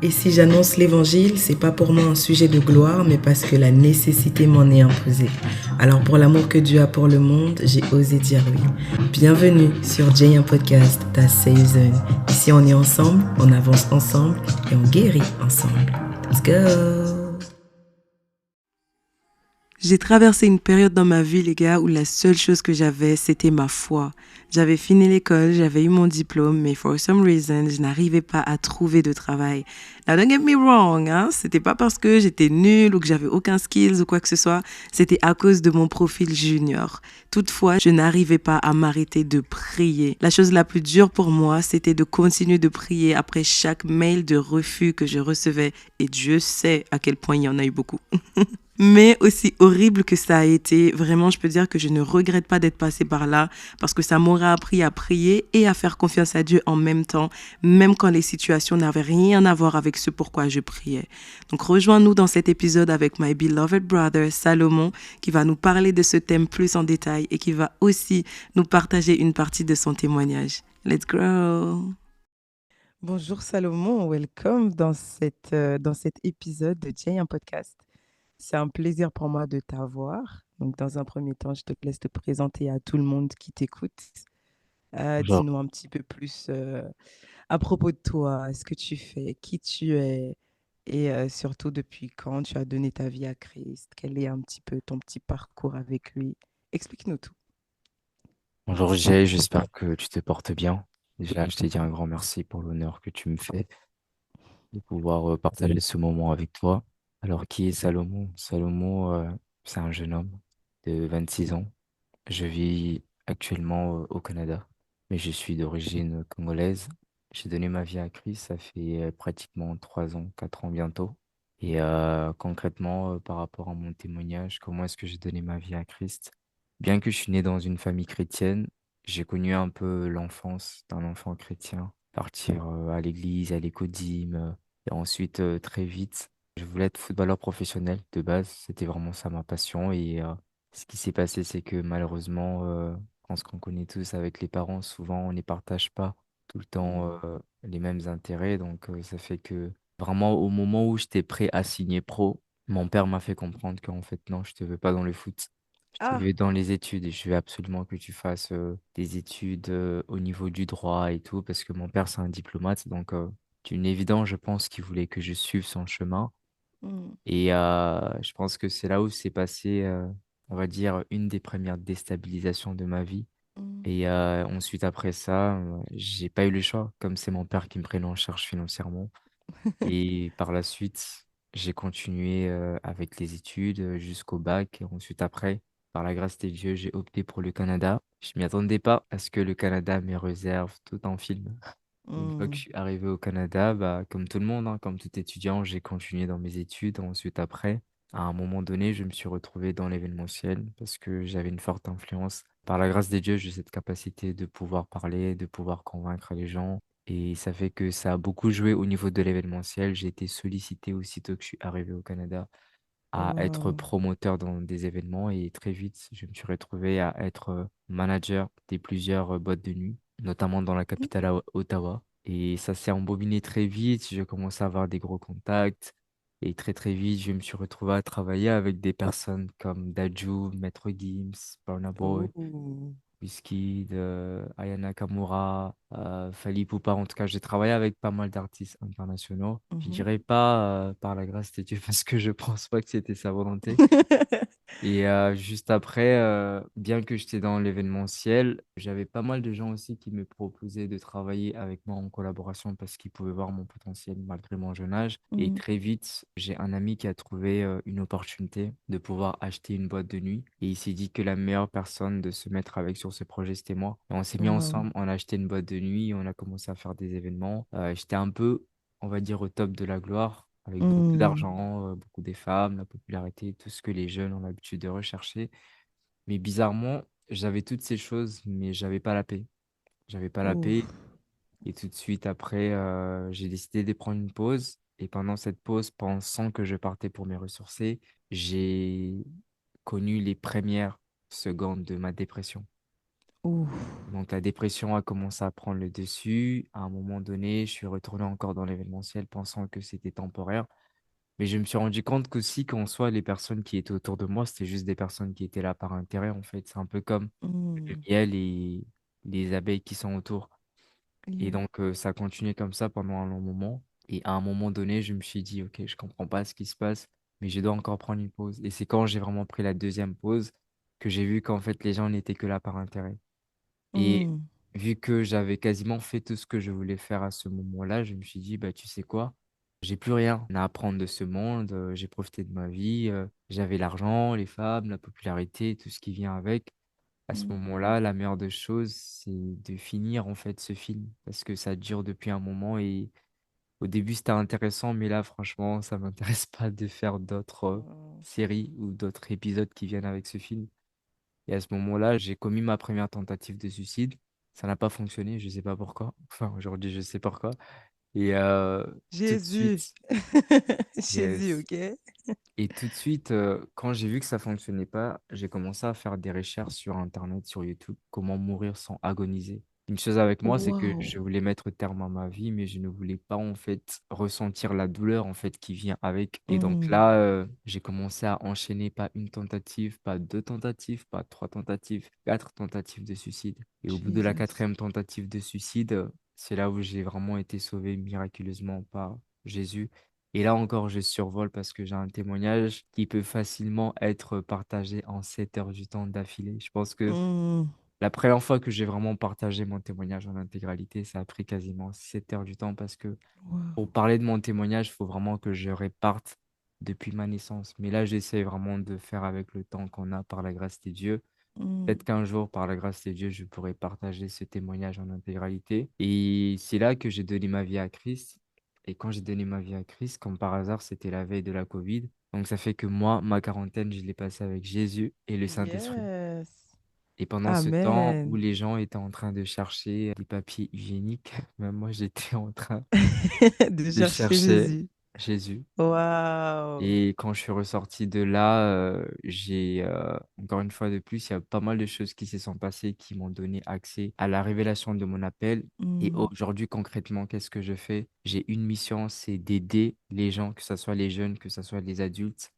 Et si j'annonce l'évangile, c'est pas pour moi un sujet de gloire, mais parce que la nécessité m'en est imposée. Alors pour l'amour que Dieu a pour le monde, j'ai osé dire oui. Bienvenue sur Jay un podcast, ta safe zone. Ici on est ensemble, on avance ensemble et on guérit ensemble. Let's go! J'ai traversé une période dans ma vie, les gars, où la seule chose que j'avais, c'était ma foi. J'avais fini l'école, j'avais eu mon diplôme, mais for some reason, je n'arrivais pas à trouver de travail. Now, don't get me wrong, hein, c'était pas parce que j'étais nulle ou que j'avais aucun skills ou quoi que ce soit, c'était à cause de mon profil junior. Toutefois, je n'arrivais pas à m'arrêter de prier. La chose la plus dure pour moi, c'était de continuer de prier après chaque mail de refus que je recevais. Et Dieu sait à quel point il y en a eu beaucoup. Mais aussi horrible que ça a été, vraiment, je peux dire que je ne regrette pas d'être passée par là parce que ça m'aura appris à prier et à faire confiance à Dieu en même temps, même quand les situations n'avaient rien à voir avec ce pourquoi je priais. Donc, rejoins-nous dans cet épisode avec my beloved brother Salomon qui va nous parler de ce thème plus en détail et qui va aussi nous partager une partie de son témoignage. Let's grow! Bonjour Salomon, welcome dans cet épisode de Jay un podcast. C'est un plaisir pour moi de t'avoir. Donc, dans un premier temps, je te laisse te présenter à tout le monde qui t'écoute. Bonjour. Dis-nous un petit peu plus à propos de toi, ce que tu fais, qui tu es et surtout depuis quand tu as donné ta vie à Christ. Quel est un petit peu ton petit parcours avec lui? Explique-nous tout. Bonjour Jay, j'espère que tu te portes bien. Déjà, je te dis un grand merci pour l'honneur que tu me fais de pouvoir partager ce moment avec toi. Alors, qui est Salomon? Salomon, c'est un jeune homme de 26 ans. Je vis actuellement au Canada, mais je suis d'origine congolaise. J'ai donné ma vie à Christ, ça fait pratiquement 3 ans, 4 ans bientôt. Et concrètement, par rapport à mon témoignage, comment est-ce que j'ai donné ma vie à Christ? Bien que je suis né dans une famille chrétienne, j'ai connu un peu l'enfance d'un enfant chrétien, partir à l'église, aller qu'au dîmes, et ensuite très vite, je voulais être footballeur professionnel de base, c'était vraiment ça ma passion. Et ce qui s'est passé, c'est que malheureusement, je pense qu'on connaît tous avec les parents, souvent on ne partage pas tout le temps les mêmes intérêts, donc ça fait que vraiment, au moment où j'étais prêt à signer pro, mon père m'a fait comprendre qu'en fait, non, je te veux pas dans le foot. Je te Ah, veux dans les études et je veux absolument que tu fasses des études au niveau du droit et tout, parce que mon père, c'est un diplomate. Donc, c'est une évidence, je pense, qu'il voulait que je suive son chemin. mm, Et je pense que c'est là où s'est passé, on va dire, une des premières déstabilisations de ma vie. mm. Et ensuite, après ça, j'ai pas eu le choix, comme c'est mon père qui me prenait en charge financièrement. Et par la suite, j'ai continué avec les études jusqu'au bac. Et ensuite, après, par la grâce des dieux, j'ai opté pour le Canada. Je m'y attendais pas à ce que le Canada me réserve tout en film. Une fois que je Mm. suis arrivé au Canada, bah, comme tout le monde, hein, comme tout étudiant, j'ai continué dans mes études. Ensuite, après, à un moment donné, je me suis retrouvé dans l'événementiel parce que j'avais une forte influence. Par la grâce des dieux, j'ai cette capacité de pouvoir parler, de pouvoir convaincre les gens. Et ça fait que ça a beaucoup joué au niveau de l'événementiel. J'ai été sollicité aussitôt que je suis arrivé au Canada à être Wow. promoteur dans des événements et très vite, je me suis retrouvé à être manager des plusieurs boîtes de nuit, notamment dans la capitale à Ottawa. Et ça s'est embobiné très vite, j'ai commencé à avoir des gros contacts et très très vite, je me suis retrouvé à travailler avec des personnes comme Daju, Maître Gims, Burna Boy, Oh. Wizkid, Aya Nakamura, Fally Ipupa. En tout cas, j'ai travaillé avec pas mal d'artistes internationaux. Je Mhm. dirais pas par la grâce de Dieu parce que je pense pas que c'était sa volonté. Et juste après, bien que j'étais dans l'événementiel, j'avais pas mal de gens aussi qui me proposaient de travailler avec moi en collaboration parce qu'ils pouvaient voir mon potentiel malgré mon jeune âge. Et Mm. très vite, j'ai un ami qui a trouvé une opportunité de pouvoir acheter une boîte de nuit. Et il s'est dit que la meilleure personne de se mettre avec sur ce projet, c'était moi. Et on s'est mis Wow. ensemble, on a acheté une boîte de nuit, on a commencé à faire des événements. J'étais un peu, on va dire, au top de la gloire avec beaucoup Mm. d'argent, beaucoup des femmes, la popularité, tout ce que les jeunes ont l'habitude de rechercher. Mais bizarrement, j'avais toutes ces choses, mais j'avais pas la paix. J'avais pas la Ouf. paix. Et tout de suite après, j'ai décidé de prendre une pause. Et pendant cette pause, pensant que je partais pour me ressourcer, j'ai connu les premières secondes de ma dépression. Ouh. Donc la dépression a commencé à prendre le dessus. À un moment donné, je suis retourné encore dans l'événementiel pensant que c'était temporaire. Mais je me suis rendu compte qu'aussi qu'en soi, les personnes qui étaient autour de moi, c'était juste des personnes qui étaient là par intérêt, en fait. C'est un peu comme le Mm. miel et les abeilles qui sont autour. Et Yeah. donc, ça a continué comme ça pendant un long moment. Et à un moment donné, je me suis dit, OK, je comprends pas ce qui se passe, mais je dois encore prendre une pause. Et c'est quand j'ai vraiment pris la deuxième pause que j'ai vu qu'en fait, les gens n'étaient que là par intérêt. Et Mm. vu que j'avais quasiment fait tout ce que je voulais faire à ce moment-là, je me suis dit, bah, tu sais quoi, j'ai plus rien à apprendre de ce monde, j'ai profité de ma vie, j'avais l'argent, les femmes, la popularité, tout ce qui vient avec. À ce Mm. moment-là, la meilleure des choses, c'est de finir en fait ce film parce que ça dure depuis un moment et au début c'était intéressant, mais là franchement, ça m'intéresse pas de faire d'autres Mm. séries ou d'autres épisodes qui viennent avec ce film. Et à ce moment-là, j'ai commis ma première tentative de suicide. Ça n'a pas fonctionné, je sais pas pourquoi. Enfin, aujourd'hui, je sais pourquoi. Et tout de Jésus. suite, Jésus, yes. ok? Et tout de suite, quand j'ai vu que ça fonctionnait pas, j'ai commencé à faire des recherches sur Internet, sur YouTube, comment mourir sans agoniser. Une chose avec moi, c'est que Wow. je voulais mettre terme à ma vie, mais je ne voulais pas en fait ressentir la douleur en fait qui vient avec. Et donc Mm. là, j'ai commencé à enchaîner pas une tentative, pas deux tentatives, pas trois tentatives, quatre tentatives de suicide. Et au bout de la Jesus. quatrième tentative de suicide, c'est là où j'ai vraiment été sauvé miraculeusement par Jésus. Et là encore, je survole parce que j'ai un témoignage qui peut facilement être partagé en 7 heures du temps d'affilée. Je pense que Mm. la première fois que j'ai vraiment partagé mon témoignage en intégralité, ça a pris quasiment 7 heures du temps parce que Wow. pour parler de mon témoignage, il faut vraiment que je réparte depuis ma naissance. Mais là, j'essaie vraiment de faire avec le temps qu'on a par la grâce de Dieu. Mm. Peut-être qu'un jour, par la grâce de Dieu, je pourrai partager ce témoignage en intégralité. Et c'est là que j'ai donné ma vie à Christ. Et quand j'ai donné ma vie à Christ, comme par hasard, c'était la veille de la Covid. Donc ça fait que moi, ma quarantaine, je l'ai passée avec Jésus et le Saint-Esprit. Yes. Et pendant ce temps où Amen. les gens étaient en train de chercher des papiers hygiéniques, même moi, j'étais en train De de chercher chercher Jésus. Jésus. Wow. Et quand je suis ressorti de là, j'ai, encore une fois de plus, il y a pas mal de choses qui se sont passées qui m'ont donné accès à la révélation de mon appel. Et Mm. aujourd'hui, concrètement, qu'est-ce que je fais? J'ai une mission, c'est d'aider les gens, que ce soit les jeunes, que ce soit les adultes,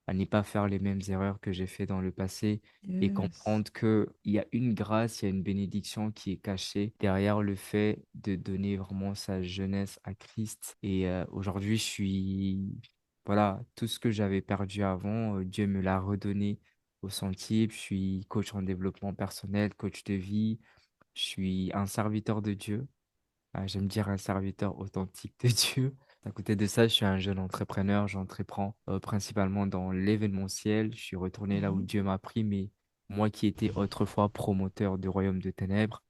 à ne pas faire les mêmes erreurs que j'ai fait dans le passé et Yes. comprendre qu'il y a une grâce, il y a une bénédiction qui est cachée derrière le fait de donner vraiment sa jeunesse à Christ. Et aujourd'hui, je suis voilà, tout ce que j'avais perdu avant, Dieu me l'a redonné au centime. Je suis coach en développement personnel, coach de vie. Je suis un serviteur de Dieu. J'aime dire un serviteur authentique de Dieu. À côté de ça, je suis un jeune entrepreneur. J'entreprends principalement dans l'événementiel. Je suis retourné là où Mhm. Dieu m'a pris, mais moi qui étais autrefois promoteur du royaume de ténèbres,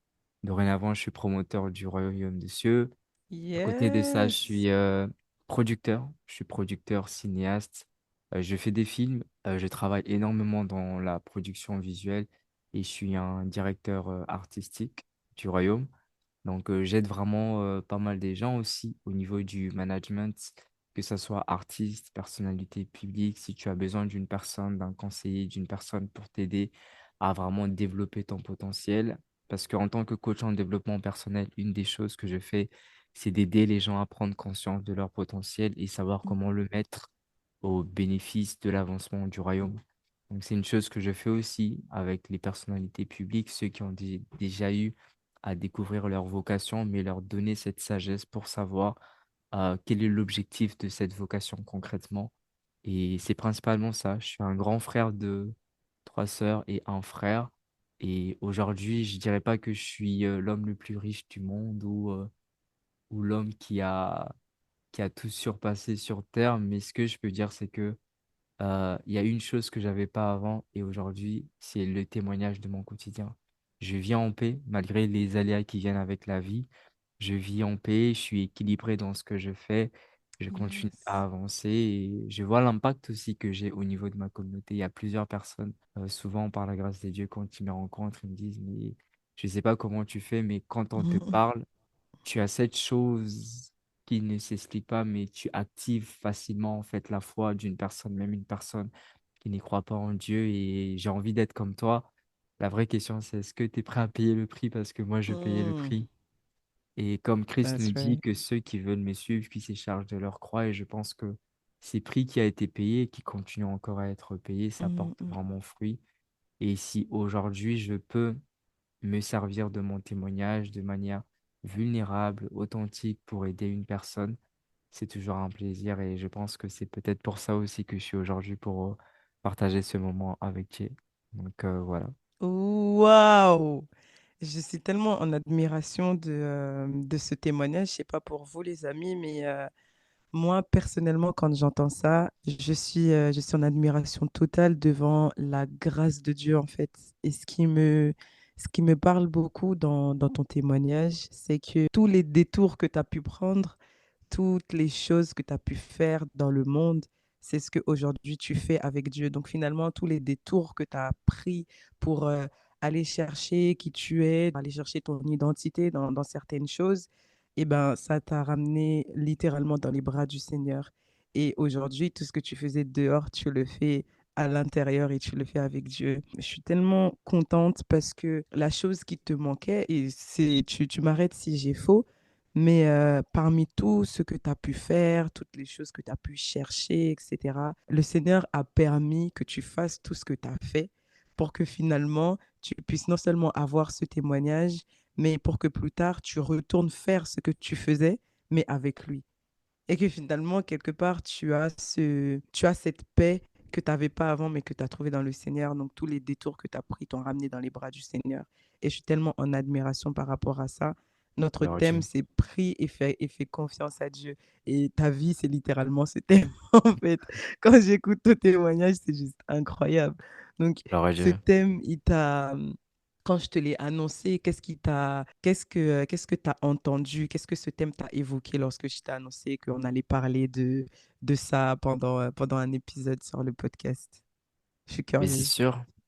dorénavant, je suis promoteur du royaume des cieux. À côté de ça, je Yes. suis producteur. Je suis producteur, cinéaste. Je fais des films. Je travaille énormément dans la production visuelle et je suis un directeur artistique du royaume. Donc, j'aide vraiment pas mal des gens aussi au niveau du management, que ce soit artiste, personnalité publique, si tu as besoin d'une personne, d'un conseiller, d'une personne pour t'aider à vraiment développer ton potentiel. Parce qu'en tant que coach en développement personnel, une des choses que je fais, c'est d'aider les gens à prendre conscience de leur potentiel et savoir comment le mettre au bénéfice de l'avancement du royaume. Donc, c'est une chose que je fais aussi avec les personnalités publiques, ceux qui ont déjà eu à découvrir leur vocation, mais leur donner cette sagesse pour savoir quel est l'objectif de cette vocation concrètement. Et c'est principalement ça. Je suis un grand frère de trois sœurs et un frère. Et aujourd'hui, je dirais pas que je suis l'homme le plus riche du monde ou l'homme qui a tout surpassé sur Terre, mais ce que je peux dire, c'est que il y a une chose que j'avais pas avant et aujourd'hui, c'est le témoignage de mon quotidien. Je vis en paix malgré les aléas qui viennent avec la vie. Je vis en paix, je suis équilibré dans ce que je fais. Je continue à Yes. avancer et je vois l'impact aussi que j'ai au niveau de ma communauté. Il y a plusieurs personnes, souvent par la grâce de Dieu, quand ils me rencontrent, ils me disent, mais je sais pas comment tu fais, mais quand on te Mhm. parle, tu as cette chose qui ne s'explique pas, mais tu actives facilement en fait la foi d'une personne, même une personne qui n'y croit pas en Dieu. Et j'ai envie d'être comme toi. La vraie question, c'est est-ce que tu es prêt à payer le prix parce que moi, je payais le Mm, prix. Et comme Christ nous that's dit right. que ceux qui veulent me suivre, qui se chargent de leur croix, et je pense que ces prix qui a été payé et qui continuent encore à être payés, ça Mm, porte mm. vraiment fruit. Et si aujourd'hui je peux me servir de mon témoignage de manière vulnérable, authentique pour aider une personne, c'est toujours un plaisir et je pense que c'est peut-être pour ça aussi que je suis aujourd'hui pour partager ce moment avec toi. Donc voilà. Waouh! Je suis tellement en admiration de ce témoignage. Je sais pas pour vous, les amis, mais moi, personnellement, quand j'entends ça, je suis en admiration totale devant la grâce de Dieu, en fait. Et ce qui me parle beaucoup dans ton témoignage, c'est que tous les détours que tu as pu prendre, toutes les choses que tu as pu faire dans le monde, c'est ce qu'aujourd'hui tu fais avec Dieu. Donc finalement, tous les détours que tu as pris pour aller chercher qui tu es, aller chercher ton identité dans certaines choses, eh ben, ça t'a ramené littéralement dans les bras du Seigneur. Et aujourd'hui, tout ce que tu faisais dehors, tu le fais à l'intérieur et tu le fais avec Dieu. Je suis tellement contente parce que la chose qui te manquait, et c'est, tu m'arrêtes si j'ai faux, mais parmi tout ce que tu as pu faire, toutes les choses que tu as pu chercher, etc., le Seigneur a permis que tu fasses tout ce que tu as fait pour que finalement tu puisses non seulement avoir ce témoignage, mais pour que plus tard tu retournes faire ce que tu faisais, mais avec lui. Et que finalement, quelque part, tu as cette paix que tu n'avais pas avant, mais que tu as trouvé dans le Seigneur. Donc, tous les détours que tu as pris t'ont ramené dans les bras du Seigneur. Et je suis tellement en admiration par rapport à ça. Notre Alors, thème, Dieu. c'est prie et fais confiance à Dieu. Et ta vie, c'est littéralement ce thème, en fait. Quand j'écoute ton témoignage, c'est juste incroyable. Donc, Alors, ce Dieu. thème, quand je te l'ai annoncé, qu'est-ce que tu as entendu? Qu'est-ce que ce thème t'a évoqué lorsque je t'ai annoncé qu'on allait parler de ça pendant un épisode sur le podcast? Je suis Mais curieuse.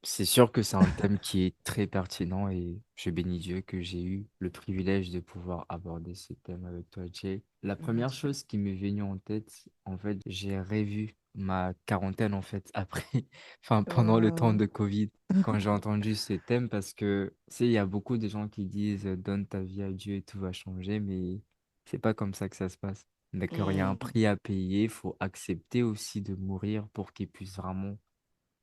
c'est sûr que c'est un thème qui est très pertinent et je bénis Dieu que j'ai eu le privilège de pouvoir aborder ce thème avec toi, Jay. La première Merci. chose qui m'est venue en tête, en fait, j'ai revu ma quarantaine, en fait, après, enfin, pendant le temps Wow. de Covid, quand j'ai entendu ce thème, parce que, tu sais, il y a beaucoup de gens qui disent donne ta vie à Dieu et tout va changer, mais c'est pas comme ça que ça se passe. D'accord, il y a un Mm, prix à payer, il faut accepter aussi de mourir pour qu'il puisse vraiment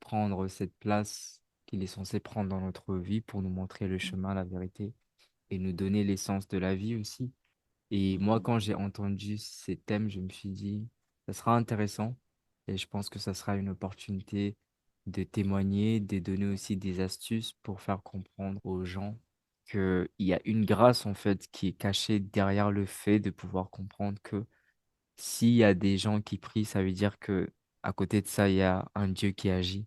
prendre cette place qu'il est censé prendre dans notre vie pour nous montrer le chemin, la vérité et nous donner l'essence de la vie aussi. Et moi, mhm, quand j'ai entendu ces thèmes, je me suis dit, ça sera intéressant et je pense que ça sera une opportunité de témoigner, de donner aussi des astuces pour faire comprendre aux gens qu'il y a une grâce en fait qui est cachée derrière le fait de pouvoir comprendre que s'il y a des gens qui prient, ça veut dire que à côté de ça, il y a un Dieu qui agit.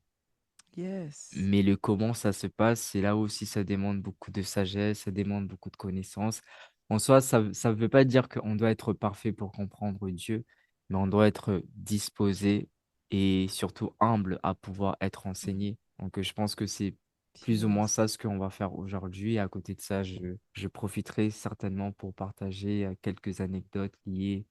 yes. Mais le comment ça se passe, c'est là aussi ça demande beaucoup de sagesse, ça demande beaucoup de connaissances. En soi, ça ne veut pas dire qu'on doit être parfait pour comprendre Dieu, mais on doit être disposé et surtout humble à pouvoir être Mm, enseigné. Donc, je pense que c'est plus ou moins yes. ça ce qu'on va faire aujourd'hui. À côté de ça, je profiterai certainement pour partager quelques anecdotes liées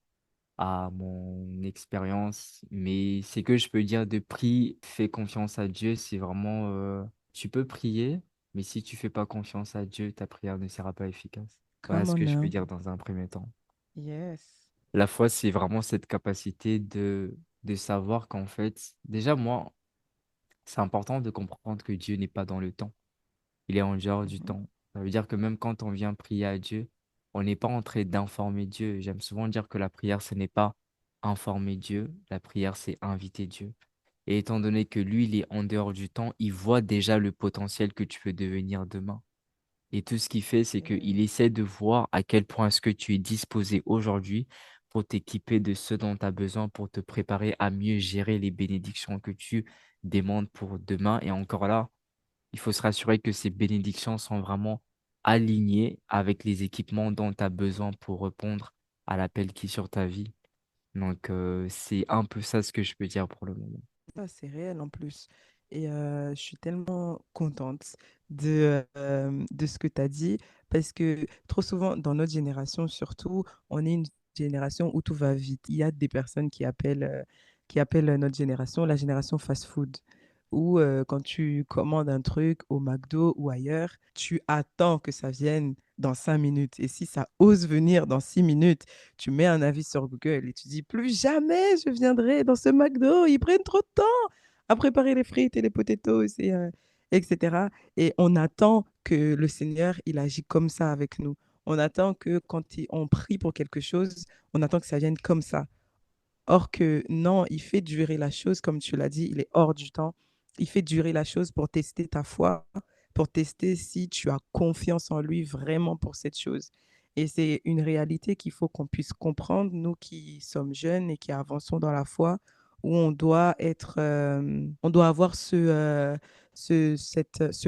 à mon expérience. Mais c'est que je peux dire de prix, fais confiance à Dieu. C'est vraiment, tu peux prier, mais si tu fais pas confiance à Dieu, ta prière ne sera pas efficace. Voilà Come ce on que je peux now. dire dans un premier temps. Yes. La foi, c'est vraiment cette capacité de savoir qu'en fait, déjà moi, c'est important de comprendre que Dieu n'est pas dans le temps. Il est en dehors du Mhm, temps. Ça veut dire que même quand on vient prier à Dieu, on n'est pas en train d'informer Dieu. J'aime souvent dire que la prière, ce n'est pas informer Dieu, la prière, c'est inviter Dieu. Et étant donné que lui, il est en dehors du temps, il voit déjà le potentiel que tu peux devenir demain. Et tout ce qu'il fait, c'est qu'il yes. essaie de voir à quel point est-ce que tu es disposé aujourd'hui pour t'équiper de ce dont tu as besoin pour te préparer à mieux gérer les bénédictions que tu demandes pour demain. Et encore là, il faut se rassurer que ces bénédictions sont vraiment alignées avec les équipements dont tu as besoin pour répondre à l'appel qui est sur ta vie. Donc, c'est un peu ça ce que je peux dire pour le moment. Ça, c'est réel en plus. Et je suis tellement contente de ce que tu as dit parce que trop souvent, dans notre génération surtout, on est une génération où tout va vite. Il y a des personnes qui appellent notre génération la génération fast-food, où quand tu commandes un truc au McDo ou ailleurs, tu attends que ça vienne dans 5 minutes. Et si ça ose venir dans 6 minutes, tu mets un avis sur Google et tu dis plus jamais je viendrai dans ce McDo, ils prennent trop de temps à préparer les frites et les potatoes et etc. Et on attend que le Seigneur, il agit comme ça avec nous. On attend que quand on prie pour quelque chose, on attend que ça vienne comme ça. Or que non, il fait durer la chose, comme tu l'as dit, il est hors du temps. Il fait durer la chose pour tester ta foi, pour tester si tu as confiance en lui vraiment pour cette chose. Et c'est une réalité qu'il faut qu'on puisse comprendre, nous qui sommes jeunes et qui avançons dans la foi, où on doit être, on doit avoir ce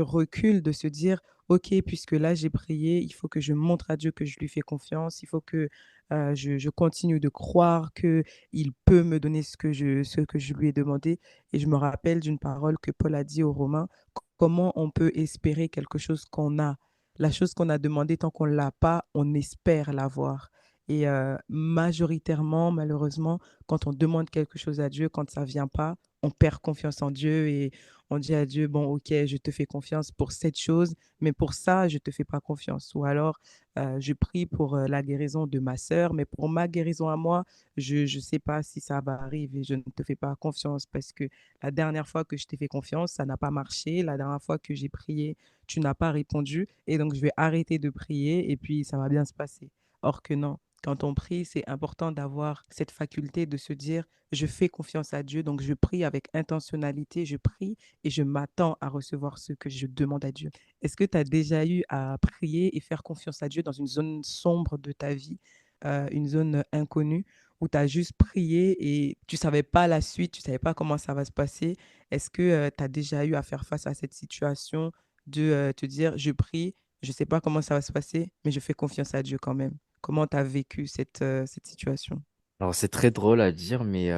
recul de se dire, OK, puisque là j'ai prié, il faut que je montre à Dieu que je lui fais confiance, il faut que je continue de croire que il peut me donner ce que je lui ai demandé. Et je me rappelle d'une parole que Paul a dit aux Romains, comment on peut espérer quelque chose qu'on a. La chose qu'on a demandée, tant qu'on ne l'a pas, on espère l'avoir. Et majoritairement, malheureusement, quand on demande quelque chose à Dieu, quand ça ne vient pas, on perd confiance en Dieu et on dit à Dieu, bon, ok, je te fais confiance pour cette chose, mais pour ça, je ne te fais pas confiance. Ou alors, je prie pour la guérison de ma sœur, mais pour ma guérison à moi, je ne sais pas si ça va arriver. Je ne te fais pas confiance parce que la dernière fois que je t'ai fait confiance, ça n'a pas marché. La dernière fois que j'ai prié, tu n'as pas répondu. Et donc, je vais arrêter de prier et puis ça va bien se passer. Or que non. Quand on prie, c'est important d'avoir cette faculté de se dire, je fais confiance à Dieu, donc je prie avec intentionnalité, je prie et je m'attends à recevoir ce que je demande à Dieu. Est-ce que tu as déjà eu à prier et faire confiance à Dieu dans une zone sombre de ta vie, une zone inconnue, où tu as juste prié et tu savais pas la suite, tu savais pas comment ça va se passer? Est-ce que tu as déjà eu à faire face à cette situation de te dire, je prie, je sais pas comment ça va se passer, mais je fais confiance à Dieu quand même? Comment tu as vécu cette situation? Alors, c'est très drôle à dire, mais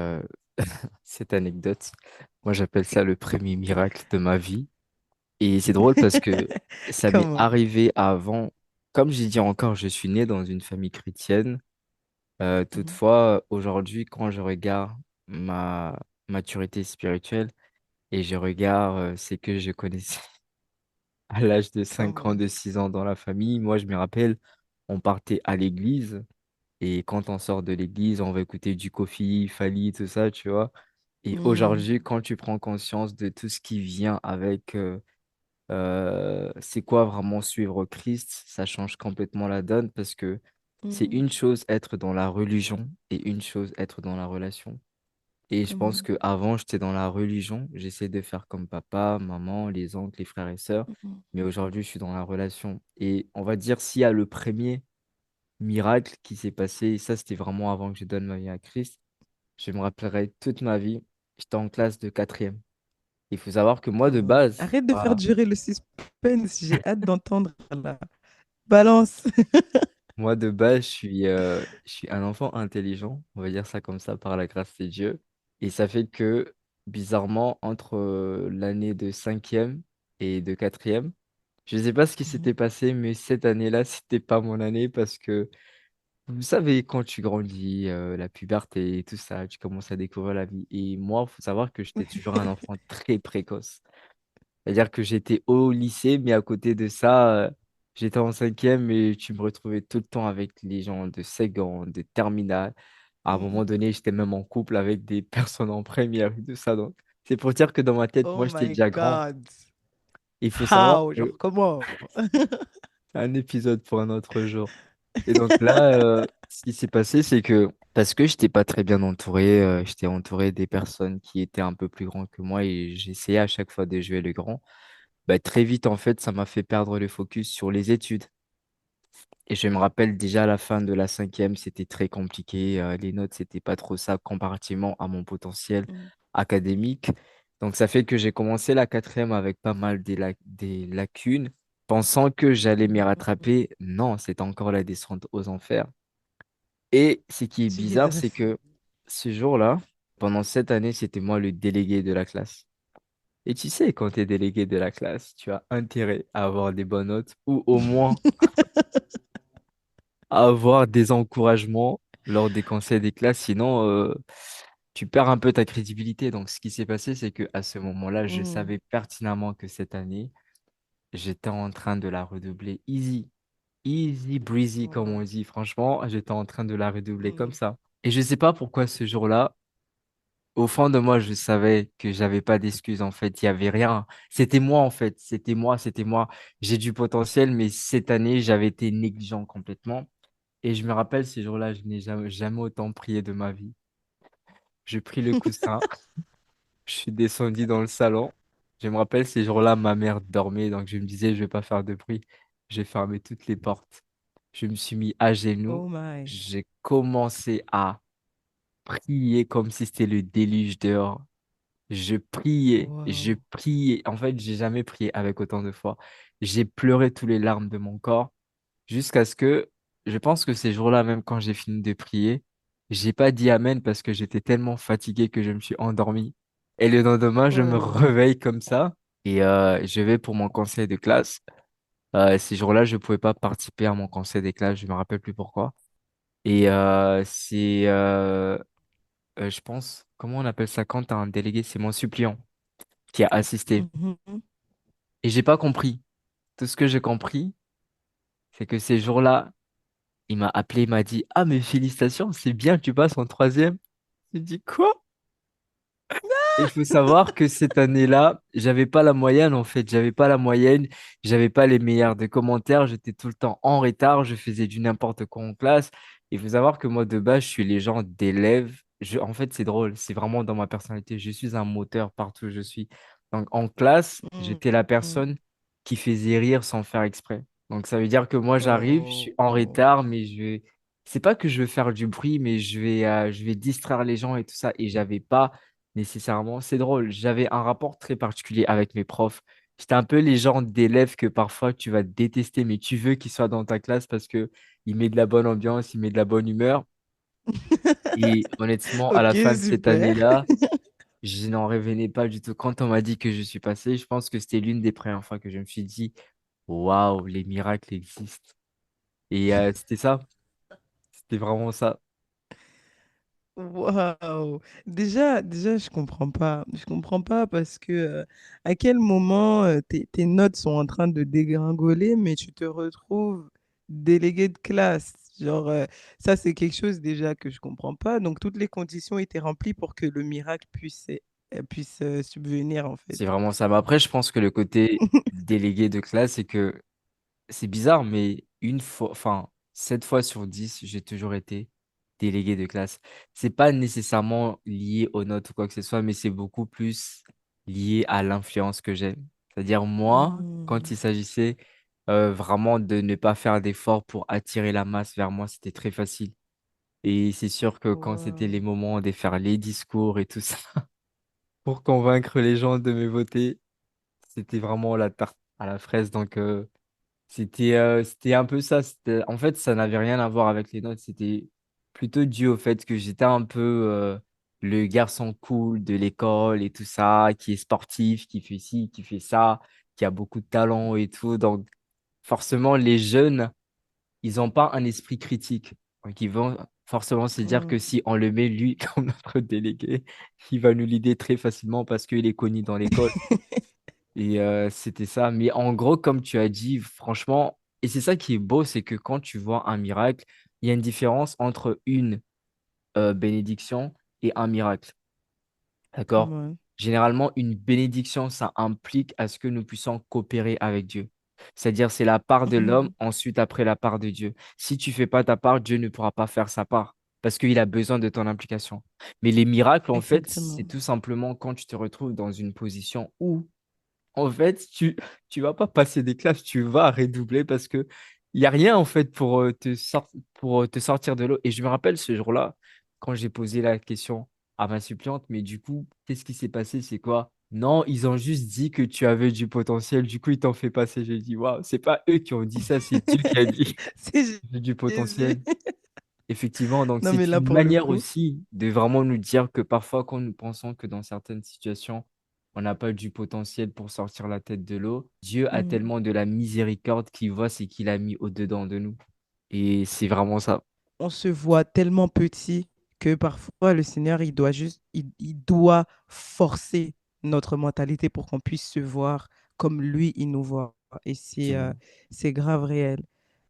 cette anecdote, moi, j'appelle ça le premier miracle de ma vie. Et c'est drôle parce que ça m'est Comment? arrivé avant. Comme j'ai dit encore, je suis né dans une famille chrétienne. Mhm. Toutefois, aujourd'hui, quand je regarde ma maturité spirituelle et je regarde ce que je connaissais à l'âge de 5 ans, Comment? de 6 ans dans la famille, moi, je me rappelle, on partait à l'église et quand on sort de l'église, on va écouter du Kofi, Fali, tout ça, tu vois. Et Mm, aujourd'hui, quand tu prends conscience de tout ce qui vient avec c'est quoi vraiment suivre Christ, ça change complètement la donne parce que c'est mhm, une chose être dans la religion et une chose être dans la relation. Et je pense mhm, que avant j'étais dans la religion, j'essayais de faire comme papa, maman, les oncles, les frères et sœurs, mhm, mais aujourd'hui je suis dans la relation. Et on va dire s'il y a le premier miracle qui s'est passé, et ça c'était vraiment avant que je donne ma vie à Christ, je me rappellerai toute ma vie, j'étais en classe de quatrième. Il faut savoir que moi de comment? base, Arrête de faire voilà, durer le suspense, j'ai hâte d'entendre la balance. moi, de base, je suis un enfant intelligent, on va dire ça comme ça, par la grâce de Dieu. Et ça fait que, bizarrement, entre l'année de cinquième et de quatrième, je ne sais pas ce qui Mhm, s'était passé, mais cette année-là, c'était pas mon année parce que, vous savez, quand tu grandis, la puberté et tout ça, tu commences à découvrir la vie. Et moi, il faut savoir que j'étais toujours un enfant très précoce. C'est-à-dire que j'étais au lycée, mais à côté de ça, j'étais en cinquième et tu me retrouvais tout le temps avec les gens de seconde, de terminale. À un moment mhm. donné, j'étais même en couple avec des personnes en première et tout ça. Donc, c'est pour dire que dans ma tête, Oh moi, j'étais my déjà grand. God. Il faut savoir How? Genre que comment? un épisode pour un autre jour. Et donc là, ce qui s'est passé, c'est que parce que j'étais pas très bien entouré, j'étais entouré des personnes qui étaient un peu plus grands que moi et j'essayais à chaque fois de jouer le grand. Bah, très vite, en fait, ça m'a fait perdre le focus sur les études. Et je me rappelle déjà à la fin de la cinquième, c'était très compliqué. Les notes, c'était pas trop ça comparativement à mon potentiel Mm, académique. Donc, ça fait que j'ai commencé la quatrième avec pas mal des lacunes, pensant que j'allais m'y mm. rattraper. Non, c'était encore la descente aux enfers. Et ce qui est bizarre, c'est Jesus. que ce jour-là, pendant cette année, c'était moi le délégué de la classe. Et tu sais, quand tu es délégué de la classe, tu as intérêt à avoir des bonnes notes ou au moins à avoir des encouragements lors des conseils des classes. Sinon, tu perds un peu ta crédibilité. Donc, ce qui s'est passé, c'est que à ce moment-là, je Mhm. savais pertinemment que cette année, j'étais en train de la redoubler easy, easy breezy, comme on Wow. dit. Franchement, j'étais en train de la redoubler comme Mhm. ça. Et je sais pas pourquoi ce jour-là, au fond de moi, je savais que j'avais pas d'excuses en fait. Il y avait rien. C'était moi en fait. C'était moi, c'était moi. J'ai du potentiel, mais cette année, j'avais été négligent complètement. Et je me rappelle ces jours-là, je n'ai jamais autant prié de ma vie. J'ai pris le coussin, je suis descendu dans le salon. Je me rappelle ces jours-là, ma mère dormait, donc je me disais, je vais pas faire de bruit. J'ai fermé toutes les portes. Je me suis mis à genoux. Oh my. J'ai commencé à prier comme si c'était le déluge dehors. Je priais, je Wow. priais. En fait, j'ai jamais prié avec autant de foi. J'ai pleuré tous les larmes de mon corps jusqu'à ce que, je pense que ces jours-là, même quand j'ai fini de prier, j'ai pas dit amen parce que j'étais tellement fatigué que je me suis endormi. Et le lendemain, je me Oh. réveille comme ça et je vais pour mon conseil de classe. Ces jours-là, je pouvais pas participer à mon conseil des classes, je me rappelle plus pourquoi. Et je pense, comment on appelle ça quand t'as un délégué, c'est mon suppléant qui a assisté. Mhm. Et j'ai pas compris. Tout ce que j'ai compris, c'est que ces jours-là, il m'a appelé, il m'a dit, ah, mais félicitations, c'est bien, tu passes en troisième. J'ai dit, quoi? Et il faut savoir que cette année-là, j'avais pas la moyenne en fait, j'avais pas la moyenne, j'avais pas les meilleurs des commentaires, j'étais tout le temps en retard, je faisais du n'importe quoi en classe. Il faut savoir que moi de base, je suis les gens d'élèves. En fait, c'est drôle, c'est vraiment dans ma personnalité. Je suis un moteur partout où je suis. Donc en classe, j'étais la Mhm. personne qui faisait rire sans faire exprès. Donc ça veut dire que moi j'arrive, je suis en Oh. retard, mais c'est pas que je veux faire du bruit, mais je vais distraire les gens et tout ça. Et j'avais pas nécessairement. C'est drôle, j'avais un rapport très particulier avec mes profs. J'étais un peu les genres d'élèves que parfois tu vas détester, mais tu veux qu'ils soient dans ta classe parce que il met de la bonne ambiance, il met de la bonne humeur. Et honnêtement, à Ok, la fin de cette super. année-là, je n'en revenais pas du tout. Quand on m'a dit que je suis passé, je pense que c'était l'une des premières fois que je me suis dit, waouh, les miracles existent. Et c'était ça, c'était vraiment ça. Waouh! Déjà, je comprends pas. Je comprends pas parce que à quel moment tes notes sont en train de dégringoler, mais tu te retrouves délégué de classe. Genre, ça, c'est quelque chose déjà que je comprends pas. Donc, toutes les conditions étaient remplies pour que le miracle puisse subvenir, en fait. C'est vraiment ça. Mais après, je pense que le côté délégué de classe, c'est que c'est bizarre, mais une fois, enfin, 7 fois sur 10, j'ai toujours été délégué de classe. C'est pas nécessairement lié aux notes ou quoi que ce soit, mais c'est beaucoup plus lié à l'influence que j'ai. C'est-à-dire, moi, quand Hmm. il s'agissait vraiment de ne pas faire d'efforts pour attirer la masse vers moi, c'était très facile. Et c'est sûr que quand c'était les Wow. moments de faire les discours et tout ça, pour convaincre les gens de me voter, c'était vraiment la tarte à la fraise. Donc, c'était un peu ça. En fait, ça n'avait rien à voir avec les notes. C'était plutôt dû au fait que j'étais un peu le garçon cool de l'école et tout ça, qui est sportif, qui fait ci, qui fait ça, qui a beaucoup de talent et tout. Donc, forcément, les jeunes, ils n'ont pas un esprit critique. Donc, ils vont forcément se dire que Hmm. si on le met, lui, comme notre délégué, il va nous l'aider très facilement parce qu'il est connu dans l'école. Et c'était ça. Mais en gros, comme tu as dit, franchement, et c'est ça qui est beau, c'est que quand tu vois un miracle, il y a une différence entre une bénédiction et un miracle. Come D'accord? on. Généralement, une bénédiction, ça implique à ce que nous puissions coopérer avec Dieu. C'est-à-dire, c'est la part de l'homme, Mhm. ensuite après la part de Dieu. Si tu fais pas ta part, Dieu ne pourra pas faire sa part parce qu'il a besoin de ton implication. Mais les miracles, en fait, c'est Exactement. tout simplement quand tu te retrouves dans une position où en fait, tu vas pas passer des classes, tu vas redoubler parce que il y a rien en fait pour pour te sortir de l'eau. Et je me rappelle ce jour-là, quand j'ai posé la question à ma suppléante, mais du coup, qu'est-ce qui s'est passé? C'est quoi? Non, ils ont juste dit que tu avais du potentiel, du coup, ils t'ont fait passer. J'ai dit, waouh, c'est pas eux qui ont dit ça, c'est Dieu qui a dit C'est j'ai du Jésus. potentiel. Effectivement, donc Non, mais c'est là, une pour le manière coup, aussi de vraiment nous dire que parfois, quand nous pensons que dans certaines situations, on n'a pas du potentiel pour sortir la tête de l'eau, Dieu a mm, tellement de la miséricorde qu'il voit ce qu'il a mis au-dedans de nous. Et c'est vraiment ça. on se voit tellement petit que parfois le Seigneur, il doit forcer notre mentalité pour qu'on puisse se voir comme lui, il nous voit. Et Dis-moi. c'est grave réel.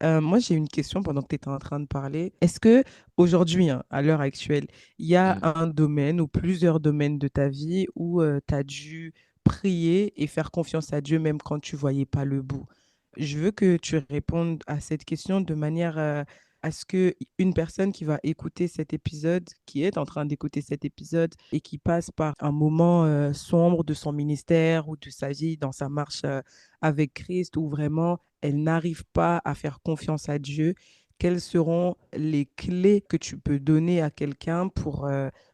Moi, j'ai une question pendant que tu étais en train de parler. Est-ce que aujourd'hui, hein, à l'heure actuelle, il y a Mm. un domaine ou plusieurs domaines de ta vie où tu as dû prier et faire confiance à Dieu même quand tu voyais pas le bout? Je veux que tu répondes à cette question de manière à ce que une personne qui va écouter cet épisode, qui est en train d'écouter cet épisode et qui passe par un moment sombre de son ministère ou de sa vie dans sa marche avec Christ, où vraiment elle n'arrive pas à faire confiance à Dieu, quelles seront les clés que tu peux donner à quelqu'un pour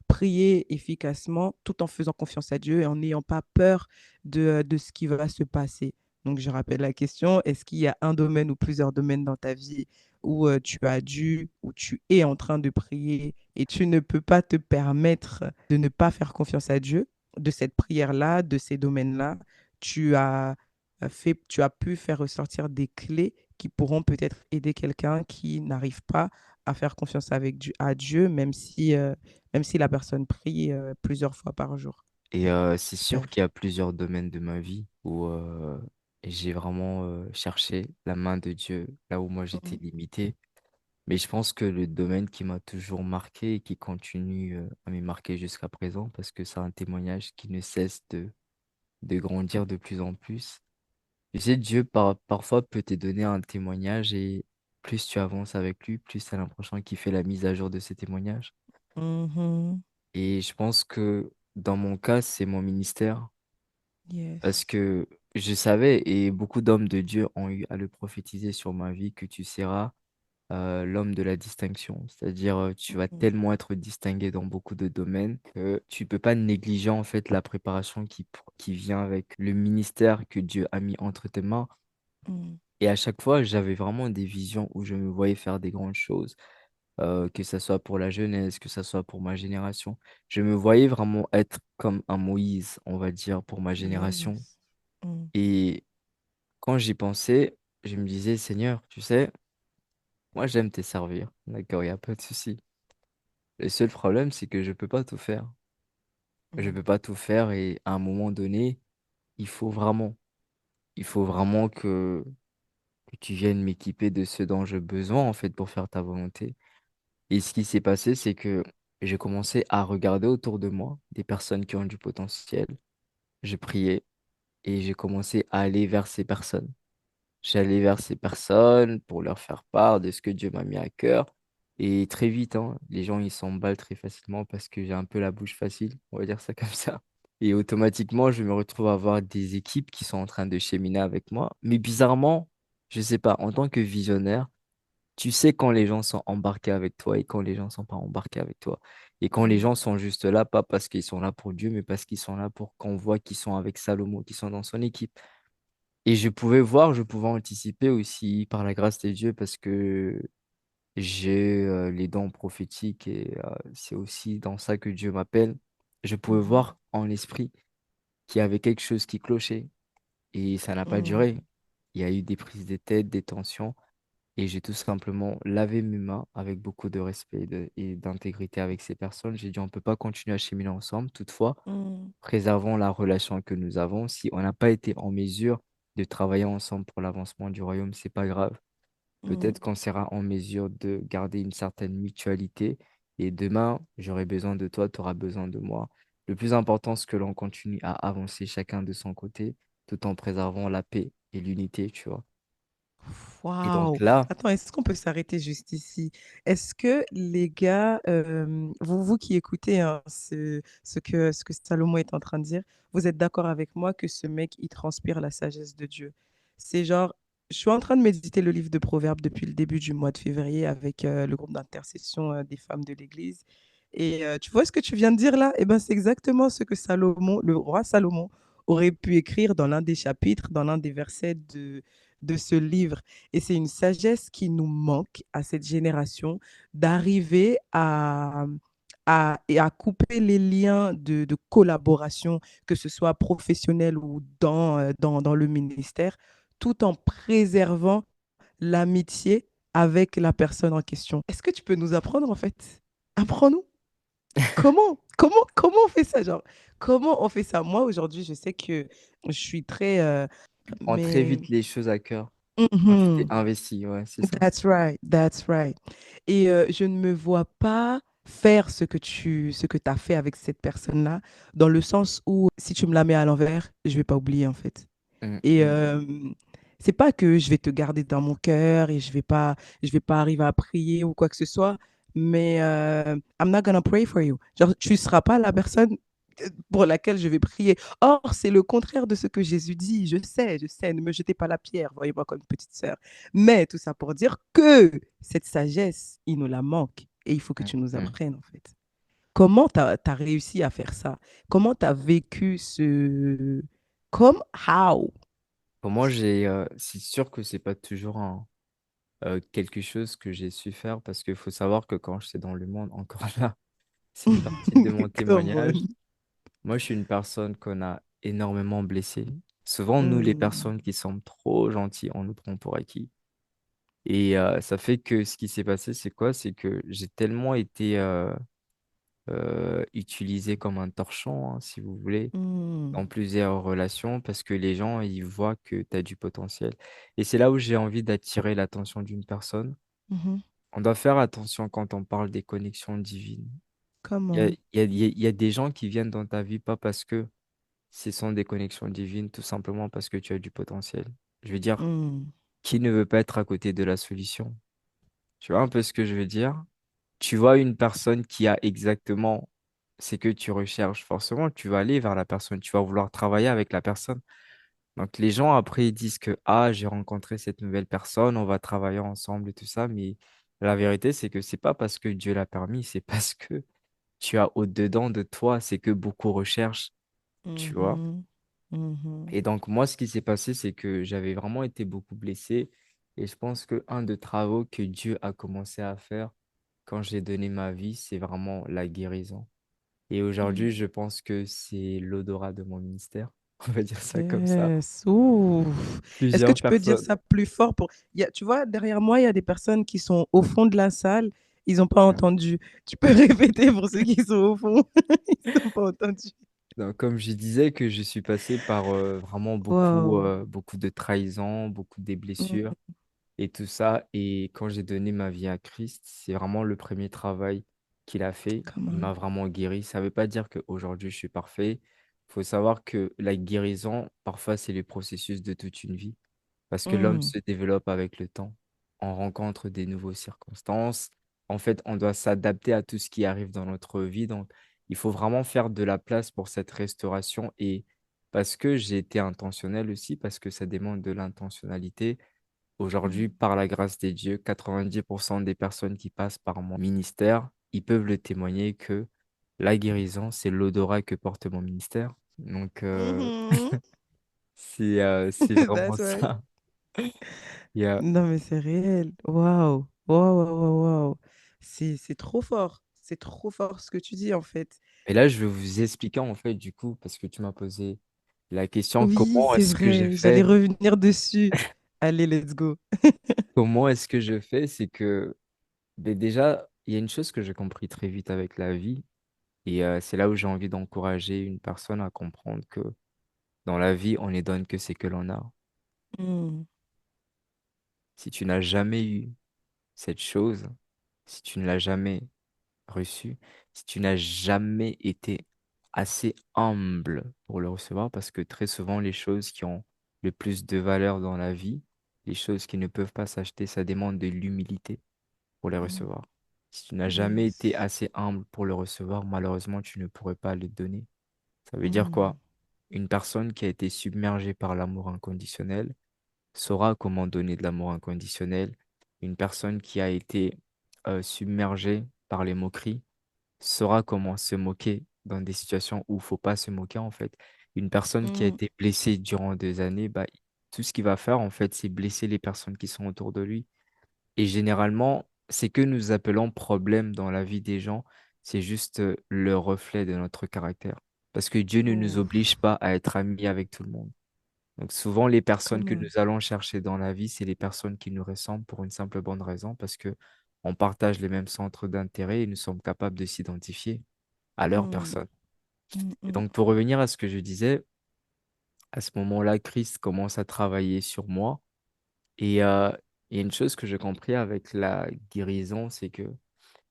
prier efficacement tout en faisant confiance à Dieu et en n'ayant pas peur de ce qui va se passer? Donc, je rappelle la question, est-ce qu'il y a un domaine ou plusieurs domaines dans ta vie où tu as dû, où tu es en train de prier et tu ne peux pas te permettre de ne pas faire confiance à Dieu de cette prière-là, de ces domaines-là, tu as tu as pu faire ressortir des clés qui pourront peut-être aider quelqu'un qui n'arrive pas à faire confiance à Dieu, même si la personne prie plusieurs fois par jour. Et c'est sûr Super. qu'il y a plusieurs domaines de ma vie où j'ai vraiment cherché la main de Dieu là où moi j'étais Mhm. limité. Mais je pense que le domaine qui m'a toujours marqué et qui continue à me marquer jusqu'à présent, parce que c'est un témoignage qui ne cesse de grandir de plus en plus. Tu sais, Dieu parfois peut te donner un témoignage et plus tu avances avec lui, plus tu as l'impression qu'il fait la mise à jour de ces témoignages. Mhm. Et je pense que dans mon cas, c'est mon ministère. Parce Yes. que je savais, et beaucoup d'hommes de Dieu ont eu à le prophétiser sur ma vie, que tu seras l'homme de la distinction. C'est-à-dire, tu vas Mhm. tellement être distingué dans beaucoup de domaines que tu peux pas négliger en fait la préparation qui vient avec le ministère que Dieu a mis entre tes mains. Mhm. Et à chaque fois, j'avais vraiment des visions où je me voyais faire des grandes choses, que ce soit pour la jeunesse, que ce soit pour ma génération. Je me voyais vraiment être comme un Moïse, on va dire, pour ma génération. Yes. Mm. Et quand j'y pensais, je me disais, Seigneur, tu sais, moi j'aime te servir, d'accord, il n'y a pas de souci. Le seul problème, c'est que je peux pas tout faire. Je Mm. peux pas tout faire et à un moment donné, il faut vraiment, il faut vraiment que tu viennes m'équiper de ce dont j'ai besoin en fait pour faire ta volonté. Et ce qui s'est passé, c'est que j'ai commencé à regarder autour de moi des personnes qui ont du potentiel. Je priais et j'ai commencé à aller vers ces personnes. J'allais vers ces personnes pour leur faire part de ce que Dieu m'a mis à cœur. Et très vite, hein, les gens, ils s'emballent très facilement parce que j'ai un peu la bouche facile, on va dire ça comme ça. Et automatiquement, je me retrouve à avoir des équipes qui sont en train de cheminer avec moi. Mais bizarrement, je sais pas, en tant que visionnaire, tu sais quand les gens sont embarqués avec toi et quand les gens sont pas embarqués avec toi. Et quand les Mm. gens sont juste là, pas parce qu'ils sont là pour Dieu, mais parce qu'ils sont là pour qu'on voit qu'ils sont avec Salomon, qu'ils sont dans son équipe. Et je pouvais voir, je pouvais anticiper aussi par la grâce de Dieu parce que j'ai les dons prophétiques et c'est aussi dans ça que Dieu m'appelle. Je pouvais Mhm. voir en esprit qu'il y avait quelque chose qui clochait et ça n'a pas Mm. duré. Il y a eu des prises de tête, des tensions et j'ai tout simplement lavé mes mains avec beaucoup de respect et d'intégrité avec ces personnes. J'ai dit on ne peut pas continuer à cheminer ensemble. Toutefois, Mm. préservons la relation que nous avons. Si on n'a pas été en mesure de travailler ensemble pour l'avancement du royaume, c'est pas grave. Mm. Peut-être qu'on sera en mesure de garder une certaine mutualité et demain, j'aurai besoin de toi, tu auras besoin de moi. Le plus important, c'est que l'on continue à avancer chacun de son côté tout en préservant la paix et l'unité, tu vois. Et donc Waouh! là, Attends, est-ce qu'on peut s'arrêter juste ici? Est-ce que les gars, vous qui écoutez hein, ce que Salomon est en train de dire, vous êtes d'accord avec moi que ce mec, il transpire la sagesse de Dieu? C'est genre, je suis en train de méditer le livre de Proverbes depuis le début du mois de février avec le groupe d'intercession des femmes de l'Église. Et tu vois ce que tu viens de dire là? Eh ben, c'est exactement ce que Salomon, le roi Salomon, aurait pu écrire dans l'un des chapitres, dans l'un des versets de ce livre. Et c'est une sagesse qui nous manque à cette génération d'arriver et à couper les liens de collaboration, que ce soit professionnel ou dans le ministère, tout en préservant l'amitié avec la personne en question. Est-ce que tu peux nous apprendre en fait? Apprends-nous. comment on fait ça, genre, comment on fait ça? Moi, aujourd'hui, je sais que je suis très, Tu prends très mais, vite les choses à cœur quand tu t'es mhm. investi, ouais, c'est ça. That's right, that's right. Et je ne me vois pas faire ce que tu as fait avec cette personne-là, dans le sens où si tu me la mets à l'envers, je vais pas oublier en fait. Mm, Et mm. c'est pas que je vais te garder dans mon cœur et je vais pas arriver à prier ou quoi que ce soit, mais I'm not gonna pray for you. Genre, tu seras pas la personne pour laquelle je vais prier. Or, c'est le contraire de ce que Jésus dit. Je sais, ne me jetez pas la pierre, voyez-moi comme une petite sœur. Mais tout ça pour dire que cette sagesse, il nous la manque et il faut que Mm, tu nous mm. apprennes en fait. Comment tu as réussi à faire ça? Comment tu as vécu ce... Comme how? Pour moi, c'est sûr que c'est pas toujours quelque chose que j'ai su faire parce qu'il faut savoir que quand j'étais dans le monde, encore là, c'est une partie de mon Come témoignage. on. Moi, je suis une personne qu'on a énormément blessée. Souvent, nous, les Mm, personnes qui sommes trop gentilles, on nous prend pour acquis. Et ça fait que ce qui s'est passé, c'est quoi? C'est que j'ai tellement été utilisé comme un torchon, hein, si vous voulez, mm, dans plusieurs relations, parce que les gens, ils voient que tu as du potentiel. Et c'est là où j'ai envie d'attirer l'attention d'une personne. mhm. On doit faire attention quand on parle des connexions divines. Come Il y a, on. il y a- il y a des gens qui viennent dans ta vie, pas parce que ce sont des connexions divines, tout simplement parce que tu as du potentiel. Je veux dire, Mm, qui ne veut pas être à côté de la solution? Tu vois un peu ce que je veux dire? Tu vois une personne qui a exactement ce que tu recherches, forcément, tu vas aller vers la personne, tu vas vouloir travailler avec la personne. Donc les gens après ils disent que ah, j'ai rencontré cette nouvelle personne, on va travailler ensemble et tout ça, mais la vérité c'est que c'est pas parce que Dieu l'a permis, c'est parce que tu as au-dedans de toi, c'est que beaucoup recherchent, tu vois. mhm, mhm, Et donc, moi, ce qui s'est passé, c'est que j'avais vraiment été beaucoup blessé. Et je pense que un des travaux que Dieu a commencé à faire quand j'ai donné ma vie, c'est vraiment la guérison. Et mm. aujourd'hui, je pense que c'est l'odorat de mon ministère. On va dire ça comme ça. Yes. Ouf. Est-ce que Plusieurs tu peux dire personnes. ça plus fort pour... tu vois, derrière moi, il y a des personnes qui sont au fond de la salle. Ils n'ont pas entendu. Tu peux répéter pour ceux qui sont au fond. Ils n'ont pas entendu. Donc, comme je disais, que je suis passé par vraiment Wow. beaucoup de trahisons, beaucoup de Mm, blessures. Et tout ça. Et quand j'ai donné ma vie à Christ, c'est vraiment le premier travail qu'il a fait. come Il m'a on. vraiment guéri. Ça ne veut pas dire qu'aujourd'hui je suis parfait. Il faut savoir que la guérison, parfois, c'est le processus de toute une vie. Parce que l'homme Mm, se développe avec le temps. On rencontre des nouvelles circonstances. En fait, on doit s'adapter à tout ce qui arrive dans notre vie. Donc, il faut vraiment faire de la place pour cette restauration. Et parce que j'ai été intentionnel aussi, parce que ça demande de l'intentionnalité. Aujourd'hui, mm, par la grâce des dieux, 90% des personnes qui passent par mon ministère, ils peuvent le témoigner que la guérison, c'est l'odorat que porte mon ministère. Donc, mhm. c'est vraiment That's right. ça. Yeah. Non, mais c'est réel. Waouh. Waouh, waouh, waouh, waouh. C'est trop fort. C'est trop fort ce que tu dis, en fait. Et là, je vais vous expliquer en fait, du coup, parce que tu m'as posé la question, Oui, comment c'est est-ce que j'ai vrai. J'allais fait? revenir dessus. Allez, let's go. Comment est-ce que je fais? C'est que déjà, il y a une chose que j'ai compris très vite avec la vie, et c'est là où j'ai envie d'encourager une personne à comprendre que dans la vie, on ne donne que ce que l'on a. Mm, Si tu n'as jamais eu cette chose, si tu ne l'as jamais reçue, si tu n'as jamais été assez humble pour le recevoir, parce que très souvent, les choses qui ont le plus de valeur dans la vie, les choses qui ne peuvent pas s'acheter, ça demande de l'humilité pour les mm. recevoir. Si tu n'as jamais été Yes. assez humble pour le recevoir, malheureusement, tu ne pourrais pas le donner. Ça veut dire Mm, quoi? Une personne qui a été submergée par l'amour inconditionnel, saura comment donner de l'amour inconditionnel. Une personne qui a été submergée par les moqueries saura comment se moquer dans des situations où il faut pas se moquer en fait. Une personne qui a mm, été blessée durant des années, bah, tout ce qu'il va faire en fait, c'est blesser les personnes qui sont autour de lui. Et généralement, c'est que nous appelons problème dans la vie des gens, c'est juste le reflet de notre caractère. Parce que Dieu ne nous oblige ouf. pas à être amis avec tout le monde. Donc souvent, les personnes Come que on. nous allons chercher dans la vie, c'est les personnes qui nous ressemblent pour une simple bonne raison, parce que on partage les mêmes centres d'intérêt et nous sommes capables de s'identifier. à leur Mm, personne. mm, Et mm. donc, pour revenir à ce que je disais, à ce moment-là, Christ commence à travailler sur moi. Et il y a une chose que j'ai compris avec la guérison, c'est que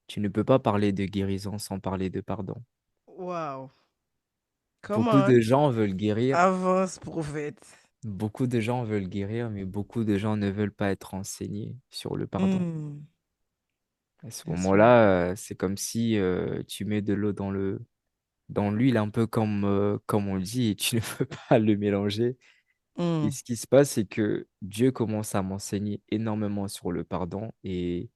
tu ne peux pas parler de guérison sans parler de pardon. Wow. Come Beaucoup de on. gens veulent guérir, Avance, prophète. beaucoup de gens veulent guérir, mais beaucoup de gens ne veulent pas être enseignés sur le pardon. Mm, À ce bien sûr. moment-là, c'est comme si tu mets de l'eau dans l'huile, un peu comme on dit, et tu ne peux pas le mélanger. Et Mm, ce qui se passe, c'est que Dieu commence à m'enseigner énormément sur le pardon et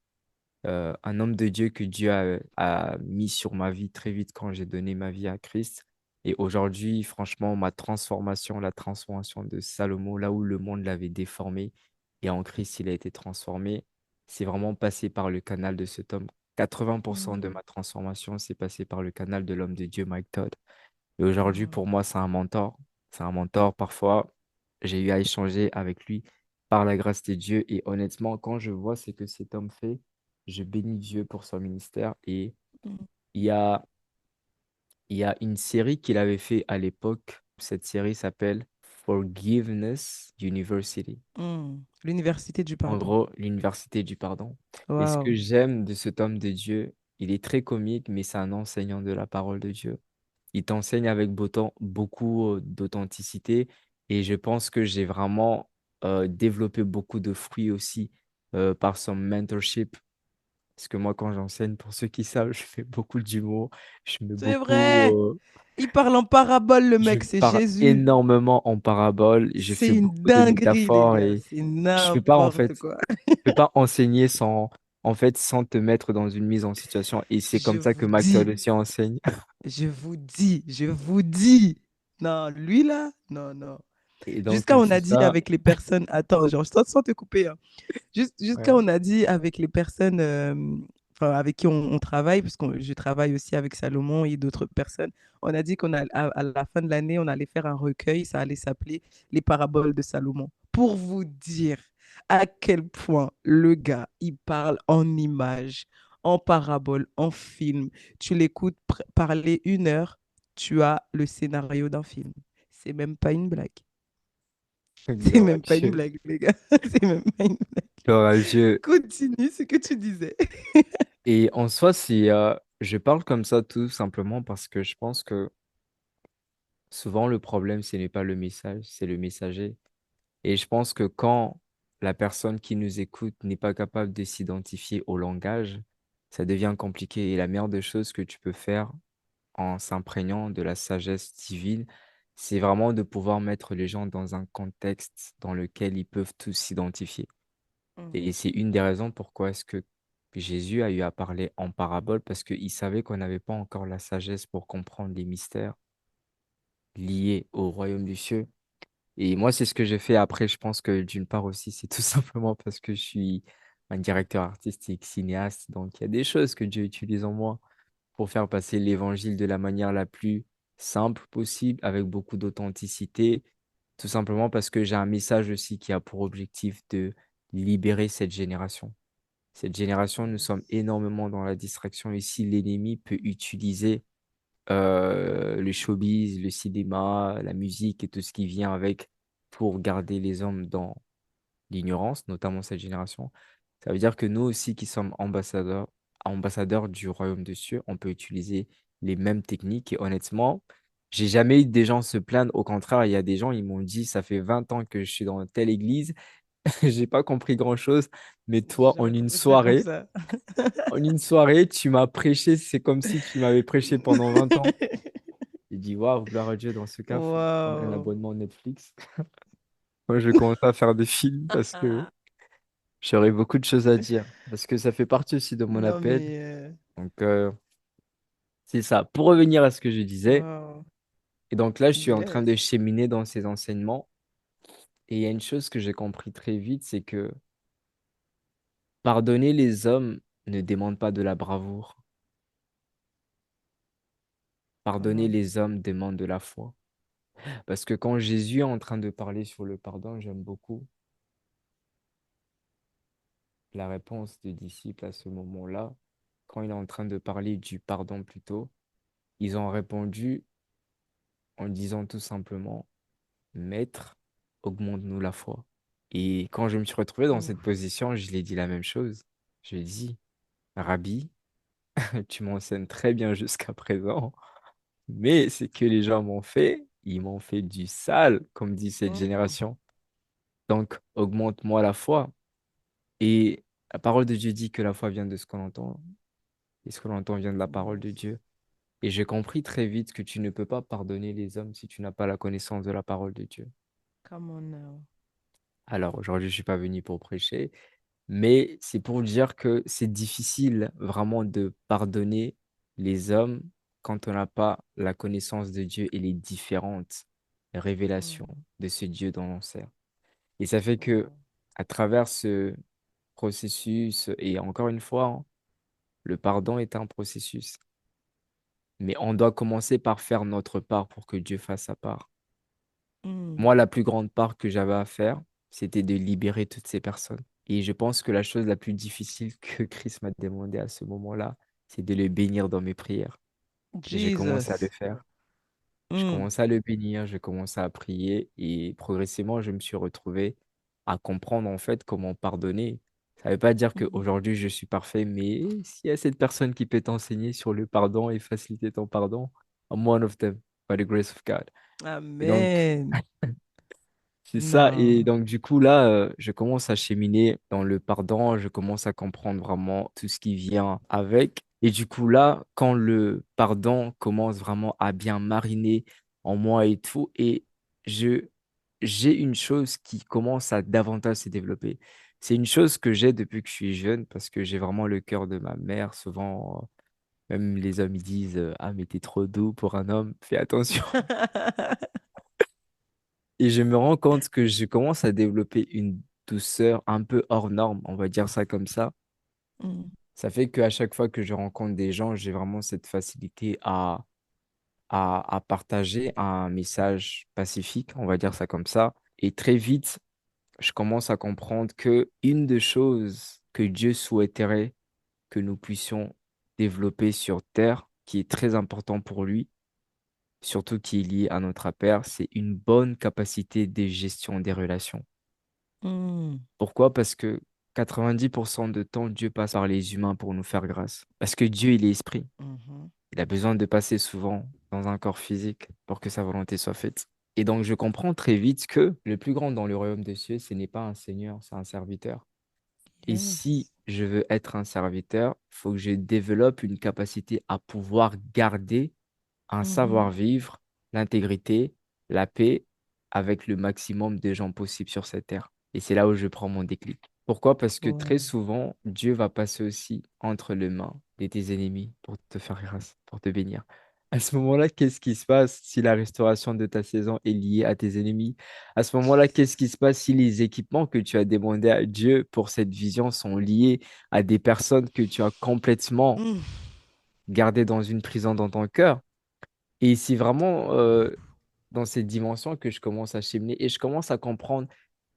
un homme de Dieu que Dieu a mis sur ma vie très vite quand j'ai donné ma vie à Christ. Et aujourd'hui, franchement, ma transformation, la transformation de Salomon, là où le monde l'avait déformé, et en Christ, il a été transformé, c'est vraiment passé par le canal de cet homme. 80% de mm, ma transformation, c'est passé par le canal de l'homme de Dieu, Mike Todd. Et aujourd'hui, mm, pour moi, c'est un mentor. C'est un mentor. Parfois, j'ai eu à échanger avec lui par la grâce de Dieu. Et honnêtement, quand je vois ce que cet homme fait, je bénis Dieu pour son ministère. Et mm, il y a, il y a une série qu'il avait fait à l'époque. Cette série s'appelle Forgiveness University. L'université du En pardon. gros, l'université du pardon. Et ce que Wow. j'aime de cet homme de Dieu, il est très comique, mais c'est un enseignant de la parole de Dieu. Il t'enseigne avec beaucoup d'authenticité et je pense que j'ai vraiment développé beaucoup de fruits aussi par son mentorship. Parce que moi, quand j'enseigne, pour ceux qui savent, je fais beaucoup d'humour, je mets C'est vrai. Il parle en parabole, le je mec, c'est parle Jésus. énormément en parabole, je C'est fais une beaucoup de dinguerie, les métaphores gars. et C'est je peux pas en n'importe fait, quoi. je peux pas enseigner sans te mettre dans une mise en situation. Et c'est Je comme ça que vous McTodd dis, aussi enseigne. je vous dis. Non, lui là, non, non. Et donc, Jusqu'à on tout a dit ça, avec les personnes, attends, genre, sans te couper, hein. Jusqu'à ouais. on a dit avec les personnes enfin, avec qui on travaille, parce que je travaille aussi avec Salomon et d'autres personnes, on a dit à la fin de l'année, on allait faire un recueil, ça allait s'appeler Les paraboles de Salomon. Pour vous dire à quel point le gars, il parle en images, en paraboles, en film. Tu l'écoutes parler 1 heure, tu as le scénario d'un film. C'est même pas une blague. C'est Gloire à même pas une Dieu. blague, les gars. C'est même pas une blague. Gloire à Dieu. Continue ce que tu disais. Et en soi, je parle comme ça tout simplement parce que je pense que souvent le problème, ce n'est pas le message, c'est le messager. Et je pense que quand la personne qui nous écoute n'est pas capable de s'identifier au langage, ça devient compliqué. Et la meilleure des choses que tu peux faire en s'imprégnant de la sagesse divine, c'est vraiment de pouvoir mettre les gens dans un contexte dans lequel ils peuvent tous s'identifier. Mm. Et c'est une des raisons pourquoi est-ce que Jésus a eu à parler en parabole, parce qu'il savait qu'on n'avait pas encore la sagesse pour comprendre les mystères liés au royaume du cieux. Et moi, c'est ce que j'ai fait après. Je pense que d'une part aussi, c'est tout simplement parce que je suis un directeur artistique, cinéaste. Donc, il y a des choses que Dieu utilise en moi pour faire passer l'évangile de la manière la plus simple possible, avec beaucoup d'authenticité, tout simplement parce que j'ai un message aussi qui a pour objectif de libérer cette génération. Cette génération, nous sommes Yes. énormément dans la distraction. Ici, l'ennemi peut utiliser le showbiz, le cinéma, la musique et tout ce qui vient avec pour garder les hommes dans l'ignorance, notamment cette génération. Ça veut dire que nous aussi qui sommes ambassadeurs du royaume des cieux, on peut utiliser les mêmes techniques. Et honnêtement, j'ai jamais eu des gens se plaindre. Au contraire, il y a des gens, ils m'ont dit, ça fait 20 ans que je suis dans telle église, j'ai pas compris grand-chose, mais J'ai toi, jamais compris ça comme ça. en une soirée, tu m'as prêché, c'est comme si tu m'avais prêché pendant 20 ans. J'ai dit, waouh, gloire à Dieu, dans ce cas, il faut prendre un Wow. abonnement Netflix. Moi, je commence à faire des films parce que j'aurais beaucoup de choses à dire. Parce que ça fait partie aussi de mon Non, appel. mais Donc, c'est ça. Pour revenir à ce que je disais, wow. et donc là, je suis en train de Yes. cheminer dans ces enseignements. Et il y a une chose que j'ai compris très vite, c'est que pardonner les hommes ne demande pas de la bravoure. Come Pardonner on. les hommes demande de la foi. Parce que quand Jésus est en train de parler sur le pardon, j'aime beaucoup la réponse des disciples à ce moment-là, quand il est en train de parler du pardon plutôt. ils ont répondu en disant tout simplement, Maître, augmente-nous la foi. Et quand je me suis retrouvé dans cette Ouf. position, je lui ai dit la même chose. Je lui ai dit, Rabbi, tu m'enseignes très bien jusqu'à présent, mais ce que les gens m'ont fait, ils m'ont fait du sale, comme dit cette Mm. génération. Donc, augmente-moi la foi. Et la parole de Dieu dit que la foi vient de ce qu'on entend, et ce que l'on entend vient de la parole de Yes. Dieu. Et j'ai compris très vite que tu ne peux pas pardonner les hommes si tu n'as pas la connaissance de la parole de Dieu. Come on now. Alors, aujourd'hui, je ne suis pas venu pour prêcher, mais c'est pour dire que c'est difficile vraiment de pardonner les hommes quand on n'a pas la connaissance de Dieu et les différentes révélations Mm. de ce Dieu dont on sert. Et ça fait que, Wow. à travers ce processus, et encore une fois, hein, le pardon est un processus, mais on doit commencer par faire notre part pour que Dieu fasse sa part. Mm. Moi, la plus grande part que j'avais à faire, c'était de libérer toutes ces personnes. Et je pense que la chose la plus difficile que Christ m'a demandé à ce moment-là, c'est de le bénir dans mes prières. Et j'ai commencé à le Jesus. faire. Je Mm. commençais à le bénir, je commençais à prier et progressivement, je me suis retrouvé à comprendre en fait comment pardonner. Ça ne veut pas dire Mhm. qu'aujourd'hui je suis parfait, mais s'il y a cette personne qui peut t'enseigner sur le pardon et faciliter ton pardon, I'm one of them, by the grace of God. Et donc, Amen. c'est ça. Et Non. donc, du coup, là, je commence à cheminer dans le pardon, je commence à comprendre vraiment tout ce qui vient avec. Et du coup, là, quand le pardon commence vraiment à bien mariner en moi et tout, et je, j'ai une chose qui commence à davantage se développer. C'est une chose que j'ai depuis que je suis jeune, parce que j'ai vraiment le cœur de ma mère. Souvent, même les hommes ils disent, Ah, mais t'es trop doux pour un homme, fais attention. Et je me rends compte que je commence à développer une douceur un peu hors norme, on va dire ça comme ça. Mm. Ça fait qu'à chaque fois que je rencontre des gens, j'ai vraiment cette facilité à partager un message pacifique, on va dire ça comme ça. Et très vite, je commence à comprendre que une des choses que Dieu souhaiterait que nous puissions développer sur Terre, qui est très important pour lui, surtout qui est lié à notre Père, c'est une bonne capacité de gestion des relations. Mm. Pourquoi? Parce que 90% de temps, Dieu passe par les humains pour nous faire grâce. Parce que Dieu, il est esprit. Mhm. Il a besoin de passer souvent dans un corps physique pour que sa volonté soit faite. Et donc, je comprends très vite que le plus grand dans le royaume des cieux, ce n'est pas un seigneur, c'est un serviteur. Et si Yes. je veux être un serviteur, il faut que je développe une capacité à pouvoir garder un Mhm. savoir-vivre, l'intégrité, la paix avec le maximum de gens possibles sur cette terre. Et c'est là où je prends mon déclic. Pourquoi? Parce que très Wow. souvent, Dieu va passer aussi entre les mains de tes ennemis pour te faire grâce, pour te bénir. À ce moment-là, qu'est-ce qui se passe si la restauration de ta saison est liée à tes ennemis? À ce moment-là, qu'est-ce qui Jesus. se passe si les équipements que tu as demandés à Dieu pour cette vision sont liés à des personnes que tu as complètement Mm. gardées dans une prison dans ton cœur? Et c'est vraiment dans cette dimension que je commence à cheminer et je commence à comprendre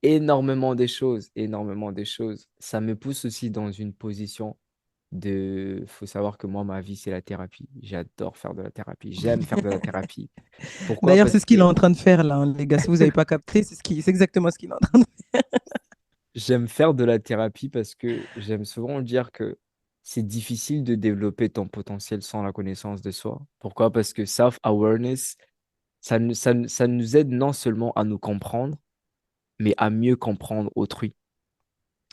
énormément des choses, énormément des choses. Ça me pousse aussi dans une position de... Faut savoir que moi, ma vie, c'est la thérapie. J'adore faire de la thérapie. J'aime faire de la thérapie. Pourquoi? D'ailleurs, c'est Parce ce qu'il est que en train de faire là, hein, les gars. Si vous n'avez pas capté, c'est exactement ce qu'il est en train de j'aime faire de la thérapie parce que j'aime souvent dire que c'est difficile de développer ton potentiel sans la connaissance de soi. Pourquoi? Parce que self-awareness, ça nous aide non seulement à nous comprendre, mais à mieux comprendre autrui.